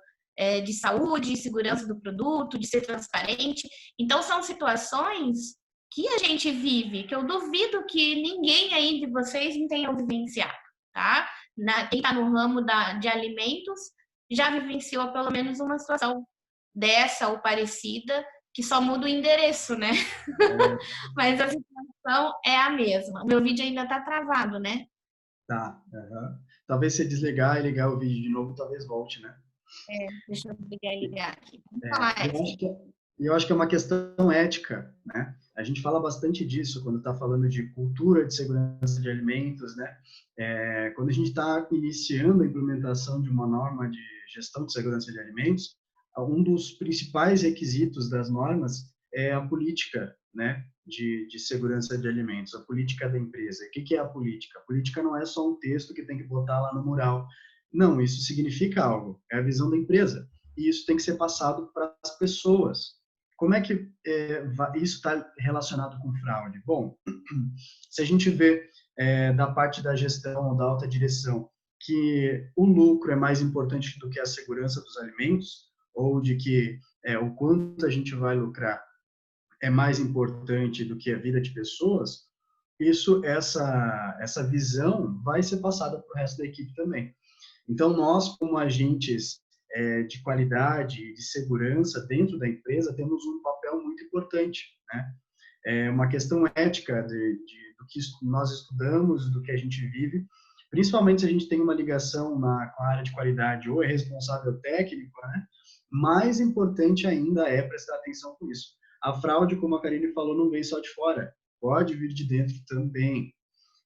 de saúde, segurança do produto, de ser transparente? Então são situações que a gente vive, que eu duvido que ninguém aí de vocês não tenha vivenciado, tá? Quem está no ramo de alimentos já vivenciou pelo menos uma situação dessa ou parecida, que só muda o endereço, né? Mas a situação é a mesma. O meu vídeo ainda está travado, né? Tá. Uhum. Talvez você desligar e ligar o vídeo de novo, talvez volte, né? Deixa eu desligar e ligar aqui. Vamos É, falar essa. eu acho que é uma questão ética, né? A gente fala bastante disso quando está falando de cultura de segurança de alimentos, né? Quando a gente está iniciando a implementação de uma norma de gestão de segurança de alimentos, um dos principais requisitos das normas é a política, né? De segurança de alimentos, a política da empresa. O que é a política? A política não é só um texto que tem que botar lá no mural. Não, isso significa algo. É a visão da empresa. E isso tem que ser passado para as pessoas. Como é que isso está relacionado com fraude? Bom, se a gente vê da parte da gestão, da alta direção, que o lucro é mais importante do que a segurança dos alimentos, ou de que o quanto a gente vai lucrar é mais importante do que a vida de pessoas, essa visão vai ser passada para o resto da equipe também. Então, nós, como agentes de qualidade, de segurança dentro da empresa, temos um papel muito importante, né? É uma questão ética do que nós estudamos, do que a gente vive, principalmente se a gente tem uma ligação com a área de qualidade ou é responsável técnico, né? Mais importante ainda é prestar atenção com isso. A fraude, como a Karine falou, não vem só de fora, pode vir de dentro também.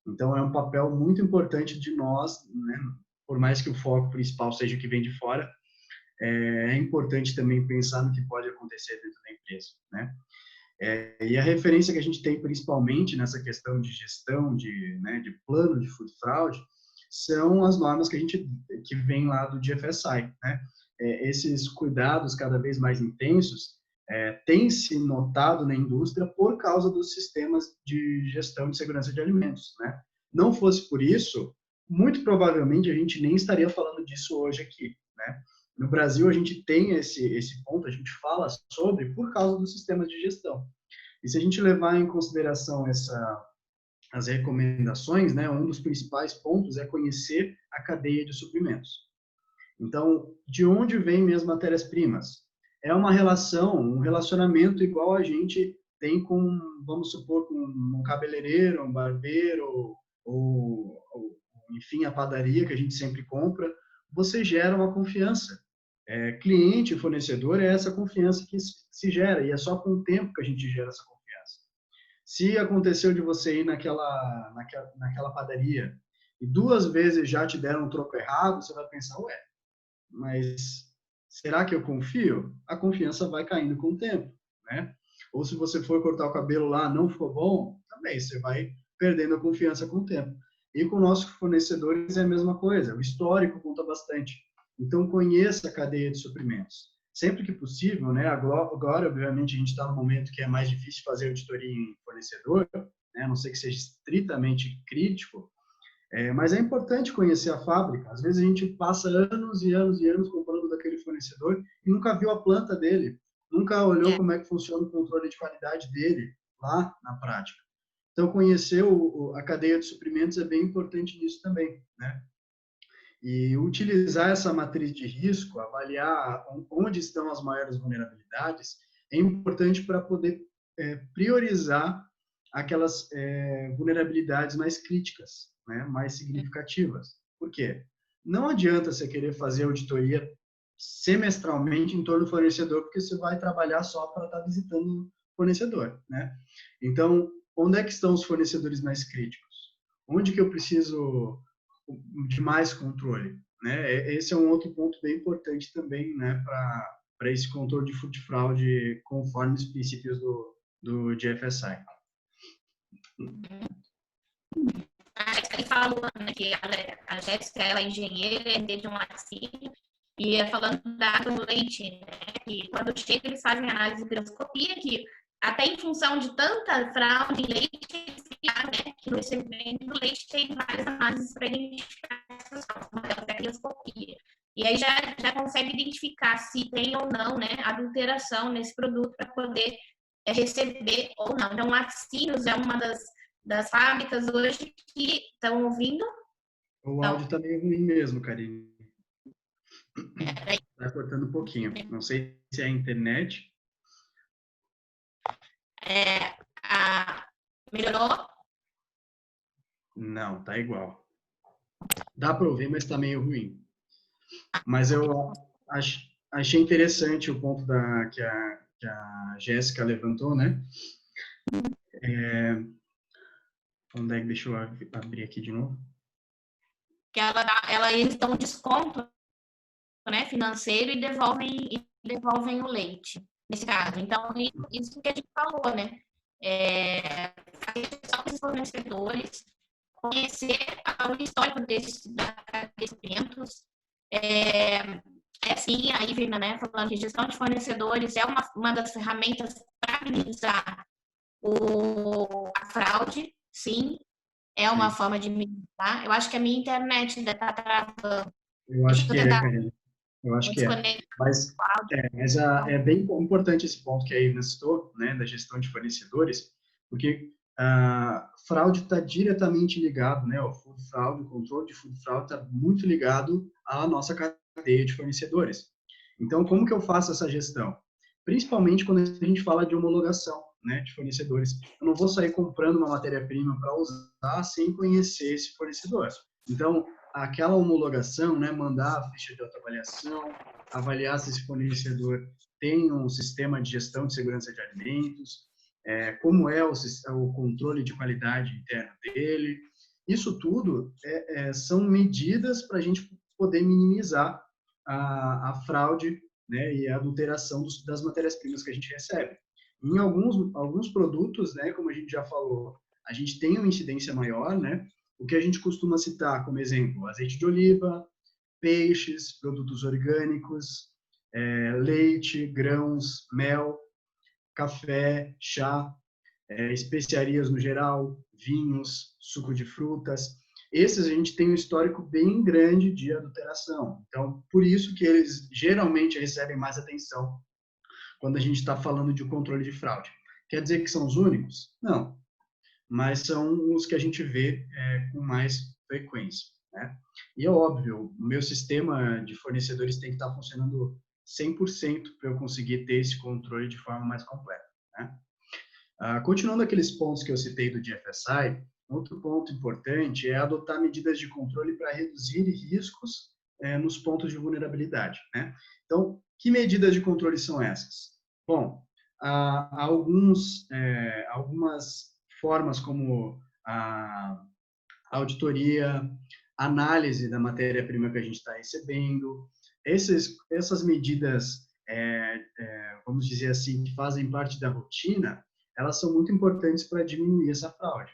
Então, é um papel muito importante de nós, né? Por mais que o foco principal seja o que vem de fora, é importante também pensar no que pode acontecer dentro da empresa, né? E a referência que a gente tem principalmente nessa questão de gestão, de plano de food fraud, são as normas que vem lá do GFSI, né? Esses cuidados cada vez mais intensos têm se notado na indústria por causa dos sistemas de gestão de segurança de alimentos, né? Não fosse por isso, muito provavelmente a gente nem estaria falando disso hoje aqui, né? No Brasil, a gente tem esse ponto, a gente fala sobre por causa dos sistemas de gestão. E se a gente levar em consideração as recomendações, né, um dos principais pontos é conhecer a cadeia de suprimentos. Então, de onde vêm minhas matérias-primas? É uma relação, um relacionamento igual a gente tem com, vamos supor, com um cabeleireiro, um barbeiro, ou enfim, a padaria que a gente sempre compra. Você gera uma confiança. Cliente e fornecedor é essa confiança que se gera, e é só com o tempo que a gente gera essa confiança. Se aconteceu de você ir naquela padaria e 2 vezes já te deram um troco errado, você vai pensar, ué, mas será que eu confio? A confiança vai caindo com o tempo, né? Ou se você for cortar o cabelo lá, não ficou bom, também você vai perdendo a confiança com o tempo. E com nossos fornecedores é a mesma coisa, o histórico conta bastante. Então, conheça a cadeia de suprimentos. Sempre que possível, né? Agora, obviamente, a gente está no momento que é mais difícil fazer auditoria em fornecedor, né? A não ser que seja estritamente crítico, mas é importante conhecer a fábrica. Às vezes a gente passa anos e anos e anos comprando daquele fornecedor e nunca viu a planta dele, nunca olhou como é que funciona o controle de qualidade dele lá na prática. Então, conhecer a cadeia de suprimentos é bem importante nisso também, né? E utilizar essa matriz de risco, avaliar onde estão as maiores vulnerabilidades, é importante para poder priorizar aquelas vulnerabilidades mais críticas, né, mais significativas. Por quê? Não adianta você querer fazer auditoria semestralmente em torno do fornecedor, porque você vai trabalhar só para estar visitando o fornecedor, né? Então, onde é que estão os fornecedores mais críticos? Onde que eu preciso de mais controle, né? Esse é um outro ponto bem importante também, né, para esse controle de food fraud conforme os princípios do GFSI. ele falou, né, que a Jéssica, ela é engenheira, é de um laticínio, e falando da água do leite, né, que quando chega eles fazem análise de piroscopia, que até em função de tanta fraude em leite, eles criaram, né, que no recebimento do leite tem várias análises para identificar essas fraudes, até piroscopia. E aí já consegue identificar se tem ou não, né, adulteração nesse produto para poder receber ou não. Então, laticínios é uma das fábricas hoje que estão ouvindo. O áudio está meio ruim mesmo, Karine. Está cortando um pouquinho. Não sei se é a internet. Melhorou? Não, tá igual. Dá para ouvir, mas está meio ruim. Mas eu achei interessante o ponto que a Jéssica levantou, né? Onde é que deixa eu abrir aqui de novo? Que eles dão desconto, né, financeiro e devolvem o leite, nesse caso. Então, isso que a gente falou, né? Fazer gestão dos fornecedores, conhecer o histórico desses eventos. Sim, a Ivna, né, falando que gestão de fornecedores é uma das ferramentas para minimizar a fraude, sim, é uma forma de minimizar. Eu acho que a minha internet ainda está travando. Eu acho que é, Karine. Eu acho que é. Mas é bem importante esse ponto que a Ivna citou, né, da gestão de fornecedores, porque a fraude está diretamente ligado, né, o food fraud, o controle de food fraud está muito ligado à nossa cadeia de fornecedores. Então, como que eu faço essa gestão? Principalmente quando a gente fala de homologação, né, de fornecedores. Eu não vou sair comprando uma matéria-prima para usar sem conhecer esse fornecedor. Então, aquela homologação, né, mandar a ficha de autoavaliação, avaliar se esse fornecedor tem um sistema de gestão de segurança de alimentos, como é o controle de qualidade interno dele. Isso tudo são medidas para a gente poder minimizar a fraude, né, e a adulteração das matérias-primas que a gente recebe. Em alguns produtos, né, como a gente já falou, a gente tem uma incidência maior, né? O que a gente costuma citar como exemplo, azeite de oliva, peixes, produtos orgânicos, leite, grãos, mel, café, chá, especiarias no geral, vinhos, suco de frutas. Esses a gente tem um histórico bem grande de adulteração. Então, por isso que eles geralmente recebem mais atenção quando a gente está falando de controle de fraude. Quer dizer que são os únicos? Não, mas são os que a gente vê com mais frequência, né? E é óbvio, o meu sistema de fornecedores tem que estar funcionando 100% para eu conseguir ter esse controle de forma mais completa, né? Continuando aqueles pontos que eu citei do GFSI, outro ponto importante é adotar medidas de controle para reduzir riscos nos pontos de vulnerabilidade, né? Então, que medidas de controle são essas? Bom, há algumas formas como a auditoria, análise da matéria-prima que a gente está recebendo, essas medidas, vamos dizer assim, que fazem parte da rotina, elas são muito importantes para diminuir essa fraude.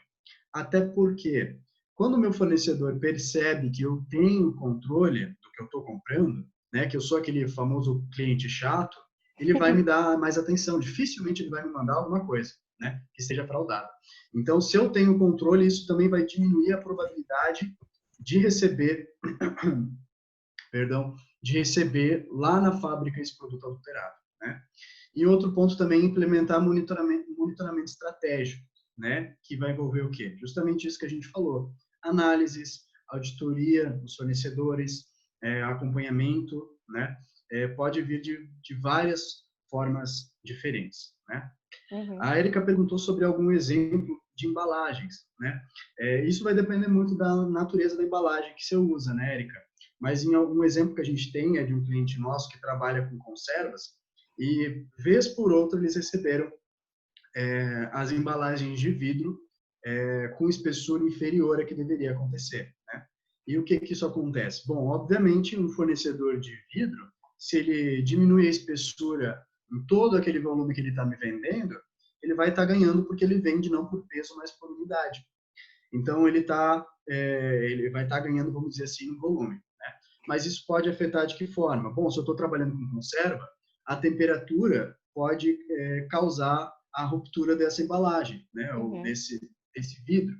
Até porque, quando o meu fornecedor percebe que eu tenho controle do que eu estou comprando, né, que eu sou aquele famoso cliente chato, ele vai me dar mais atenção. Dificilmente ele vai me mandar alguma coisa, né, que seja fraudada. Então, se eu tenho controle, isso também vai diminuir a probabilidade de receber, de receber lá na fábrica esse produto adulterado, né? E outro ponto também é implementar monitoramento estratégico, né? Que vai envolver o quê? Justamente isso que a gente falou: análises, auditoria dos fornecedores, acompanhamento, né? Pode vir de várias formas diferentes, né? Uhum. A Érica perguntou sobre algum exemplo de embalagens, né? Isso vai depender muito da natureza da embalagem que você usa, né, Érica? Mas em algum exemplo que a gente tem é de um cliente nosso que trabalha com conservas e, vez por outra, eles receberam as embalagens de vidro com espessura inferior à que deveria acontecer, né? E o que isso acontece? Bom, obviamente, um fornecedor de vidro, se ele diminui a espessura em todo aquele volume que ele está me vendendo, ele vai estar ganhando porque ele vende não por peso, mas por unidade. Então, ele vai estar ganhando, vamos dizer assim, no volume, né? Mas isso pode afetar de que forma? Bom, se eu estou trabalhando com conserva, a temperatura pode causar a ruptura dessa embalagem, né? Ou Uhum. desse vidro.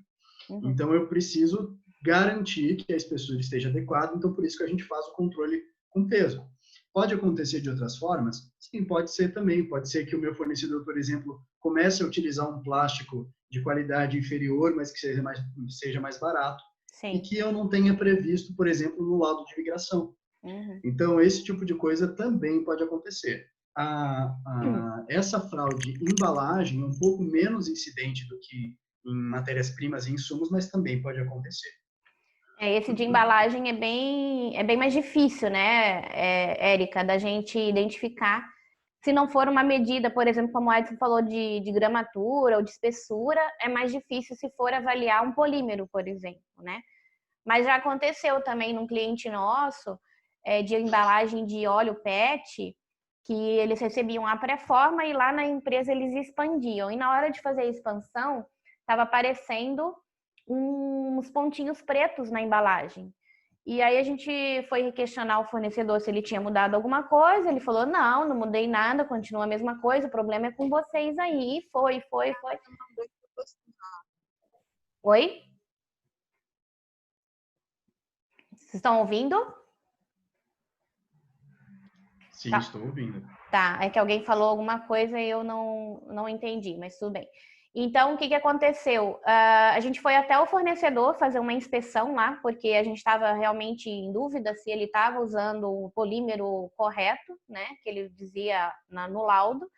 Uhum. Então, eu preciso garantir que a espessura esteja adequada, então por isso que a gente faz o controle com peso. Pode acontecer de outras formas? Sim, pode ser também. Pode ser que o meu fornecedor, por exemplo, comece a utilizar um plástico de qualidade inferior, mas que seja mais barato, e Sim. que eu não tenha previsto, por exemplo, no laudo de migração. Uhum. Então, esse tipo de coisa também pode acontecer. Essa fraude em embalagem é um pouco menos incidente do que em matérias-primas e insumos, mas também pode acontecer. Esse de embalagem é bem mais difícil, né, Érica, da gente identificar. Se não for uma medida, por exemplo, como o Edson falou, de gramatura ou de espessura, é mais difícil se for avaliar um polímero, por exemplo, né? Mas já aconteceu também num cliente nosso, de embalagem de óleo PET, que eles recebiam a pré-forma e lá na empresa eles expandiam. E na hora de fazer a expansão, estava aparecendo uns pontinhos pretos na embalagem. E aí a gente foi questionar o fornecedor se ele tinha mudado alguma coisa. Ele falou: não, não mudei nada, continua a mesma coisa, o problema é com vocês aí. Foi. Oi? Vocês estão ouvindo? Sim, Tá. estou ouvindo. Tá, é que alguém falou alguma coisa e eu não entendi, mas tudo bem. Então, o que aconteceu? A gente foi até o fornecedor fazer uma inspeção lá, porque a gente estava realmente em dúvida se ele estava usando o polímero correto, né? Que ele dizia no laudo.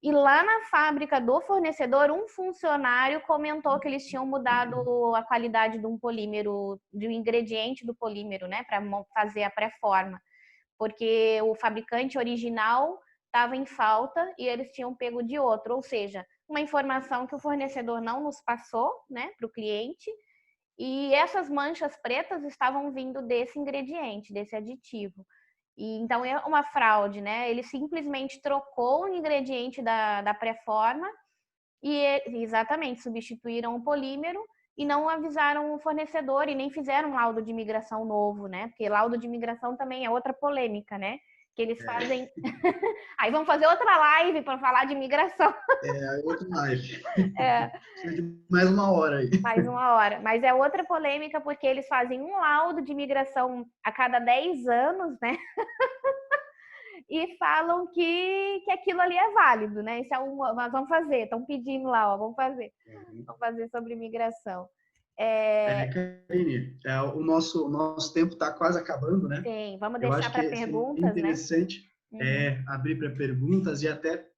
E lá na fábrica do fornecedor, um funcionário comentou que eles tinham mudado a qualidade de um polímero, de um ingrediente do polímero, né? Para fazer a pré-forma, porque o fabricante original estava em falta e eles tinham pego de outro, ou seja, uma informação que o fornecedor não nos passou, né, para o cliente, e essas manchas pretas estavam vindo desse ingrediente, desse aditivo. E então é uma fraude, né? Ele simplesmente trocou o ingrediente da pré-forma e exatamente substituíram o polímero e não avisaram o fornecedor e nem fizeram um laudo de migração novo, né? Porque laudo de migração também é outra polêmica, né? Que eles fazem. Aí vamos fazer outra live para falar de migração. Outro live. É, Precisa de mais uma hora aí. mais uma hora. Mas é outra polêmica porque eles fazem um laudo de migração a cada 10 anos, né? E falam que aquilo ali é válido, né? Isso é mas vamos fazer, estão pedindo lá, ó, vamos fazer sobre migração. Karine, o nosso tempo está quase acabando, né? Sim, vamos Eu deixar acho para que seria perguntas, né? interessante Uhum. abrir para perguntas e até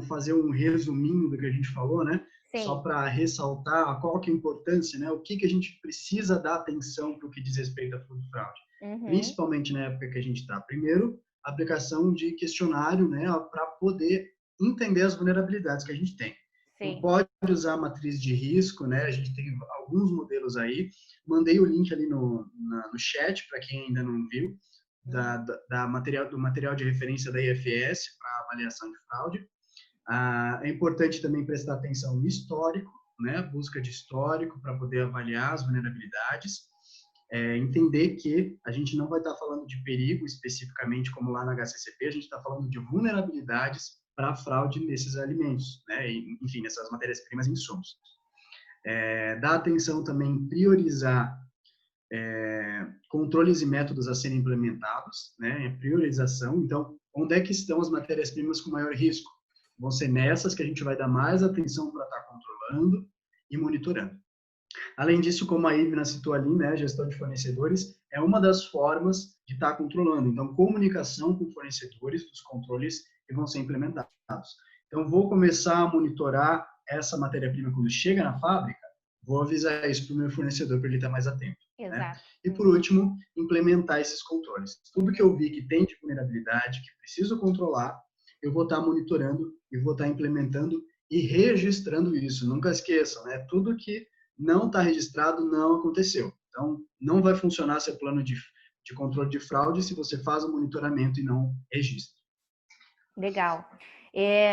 fazer um resuminho do que a gente falou, né? Só Sim. para ressaltar qual que é a importância, né? O que a gente precisa dar atenção para o que diz respeito à fraude, Uhum. principalmente na época que a gente está. Primeiro, a aplicação de questionário, né? Para poder entender as vulnerabilidades que a gente tem. Então, Sim. pode usar a matriz de risco, né? A gente tem alguns modelos aí. Mandei o link ali no chat para quem ainda não viu, do material de referência da IFS para avaliação de fraude. É importante também prestar atenção no histórico, né? Busca de histórico para poder avaliar as vulnerabilidades. Entender que a gente não vai estar falando de perigo especificamente, como lá na HCCP, a gente está falando de vulnerabilidades para a fraude nesses alimentos, né? Enfim, nessas matérias-primas e insumos. Dar atenção também em priorizar controles e métodos a serem implementados, né? Priorização. Então, onde é que estão as matérias-primas com maior risco? Vão ser nessas que a gente vai dar mais atenção para estar controlando e monitorando. Além disso, como a Ivna citou ali, né, gestão de fornecedores é uma das formas de estar controlando. Então, comunicação com fornecedores dos controles que vão ser implementados. Então, vou começar a monitorar essa matéria-prima quando chega na fábrica, vou avisar isso para o meu fornecedor para ele estar mais atento. Né? Exato. E, por último, implementar esses controles. Tudo que eu vi que tem de vulnerabilidade, que preciso controlar, eu vou estar monitorando e vou estar implementando e registrando isso. Nunca esqueçam, né? Tudo que não está registrado não aconteceu. Então, não vai funcionar seu plano de controle de fraude se você faz o monitoramento e não registra. Legal.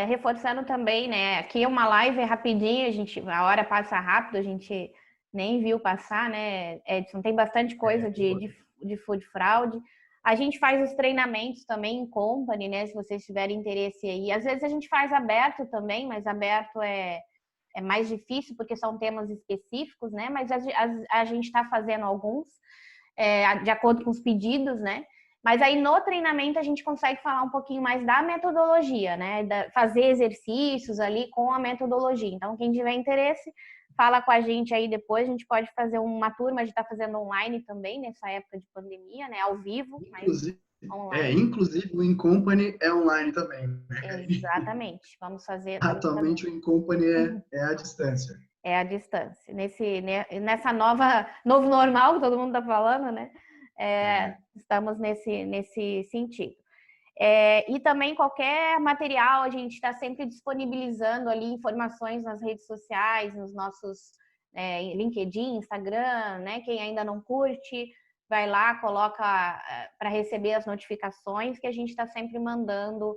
Reforçando também, né? Aqui é uma live rapidinho, a hora passa rápido, a gente nem viu passar, né? Edson, tem bastante coisa de food fraud. A gente faz os treinamentos também em company, né? Se vocês tiverem interesse aí. Às vezes a gente faz aberto também, mas aberto é mais difícil porque são temas específicos, né? Mas a gente está fazendo alguns de acordo com os pedidos, né? Mas aí no treinamento a gente consegue falar um pouquinho mais da metodologia, né? Fazer exercícios ali com a metodologia. Então, quem tiver interesse, fala com a gente aí depois. A gente pode fazer uma turma, a gente está fazendo online também, nessa época de pandemia, né? Ao vivo, Inclusive, mas online. inclusive o InCompany é online também, né? Exatamente. Vamos fazer. Atualmente o InCompany é à distância. É a distância. Nessa novo normal que todo mundo está falando, né? Estamos nesse sentido. E também qualquer material, a gente está sempre disponibilizando ali informações nas redes sociais, nos nossos LinkedIn, Instagram, né? Quem ainda não curte, vai lá, coloca para receber as notificações que a gente está sempre mandando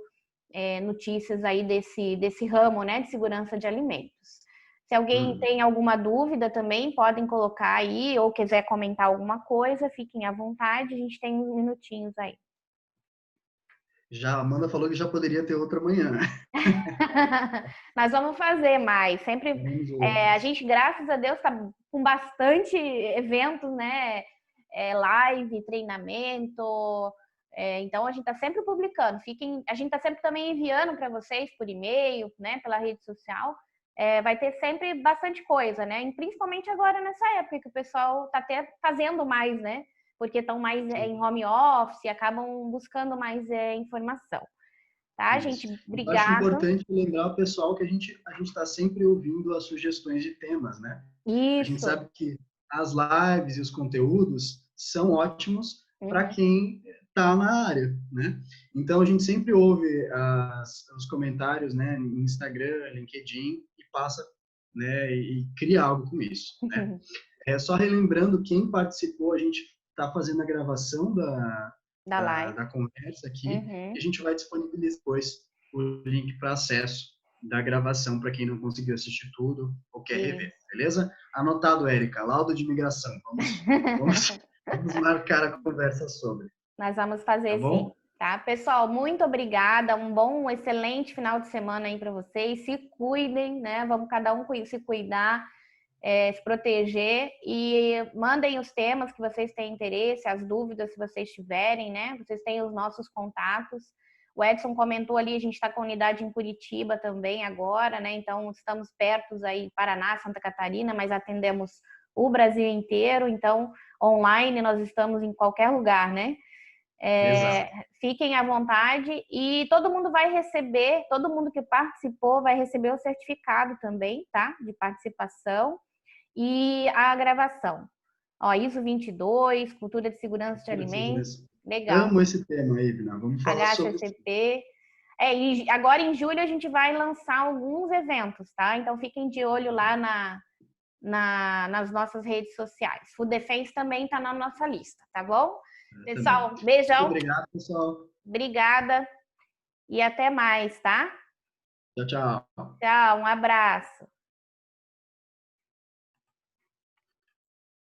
notícias aí desse ramo, né? De segurança de alimentos. Se alguém tem alguma dúvida também, podem colocar aí, ou quiser comentar alguma coisa, fiquem à vontade, a gente tem uns minutinhos aí. Já a Amanda falou que já poderia ter outra manhã. Nós vamos fazer mais. Sempre a gente, graças a Deus, está com bastante eventos, né? Live, treinamento. Então a gente está sempre publicando. A gente está sempre também enviando para vocês por e-mail, né? Pela rede social. Vai ter sempre bastante coisa, né? E principalmente agora nessa época que o pessoal está até fazendo mais, né? Porque estão mais em home office, acabam buscando mais informação. Tá, gente? Obrigada. Eu acho importante lembrar o pessoal que a gente está sempre ouvindo as sugestões de temas, né? Isso. A gente sabe que as lives e os conteúdos são ótimos para quem está na área, né? Então a gente sempre ouve os comentários, né, no Instagram, LinkedIn e passa, né, e cria algo com isso. Né? Só relembrando quem participou, a gente está fazendo a gravação da conversa aqui e a gente vai disponibilizar depois o link para acesso da gravação para quem não conseguiu assistir tudo ou quer rever, beleza? Anotado, Érica, laudo de imigração. Vamos marcar a conversa sobre. Nós vamos fazer sim, tá? Pessoal, muito obrigada. Um excelente final de semana aí para vocês. Se cuidem, né? Vamos cada um se cuidar, se proteger e mandem os temas que vocês têm interesse, as dúvidas se vocês tiverem, né? Vocês têm os nossos contatos. O Edson comentou ali, a gente está com unidade em Curitiba também agora, né? Então, estamos perto aí, Paraná, Santa Catarina, mas atendemos o Brasil inteiro. Então, online, nós estamos em qualquer lugar, né? Fiquem à vontade e todo mundo vai receber, todo mundo que participou vai receber o certificado também, tá? De participação e a gravação. ISO 22, cultura de segurança de alimentos. Legal. Amo esse tema aí, Vina. Vamos falar sobre isso. E agora em julho a gente vai lançar alguns eventos, tá? Então fiquem de olho lá nas nossas redes sociais. Food Defense também está na nossa lista, tá bom? Pessoal, beijão. Muito obrigado, pessoal. Obrigada e até mais, tá? Tchau, tchau. Tchau, um abraço.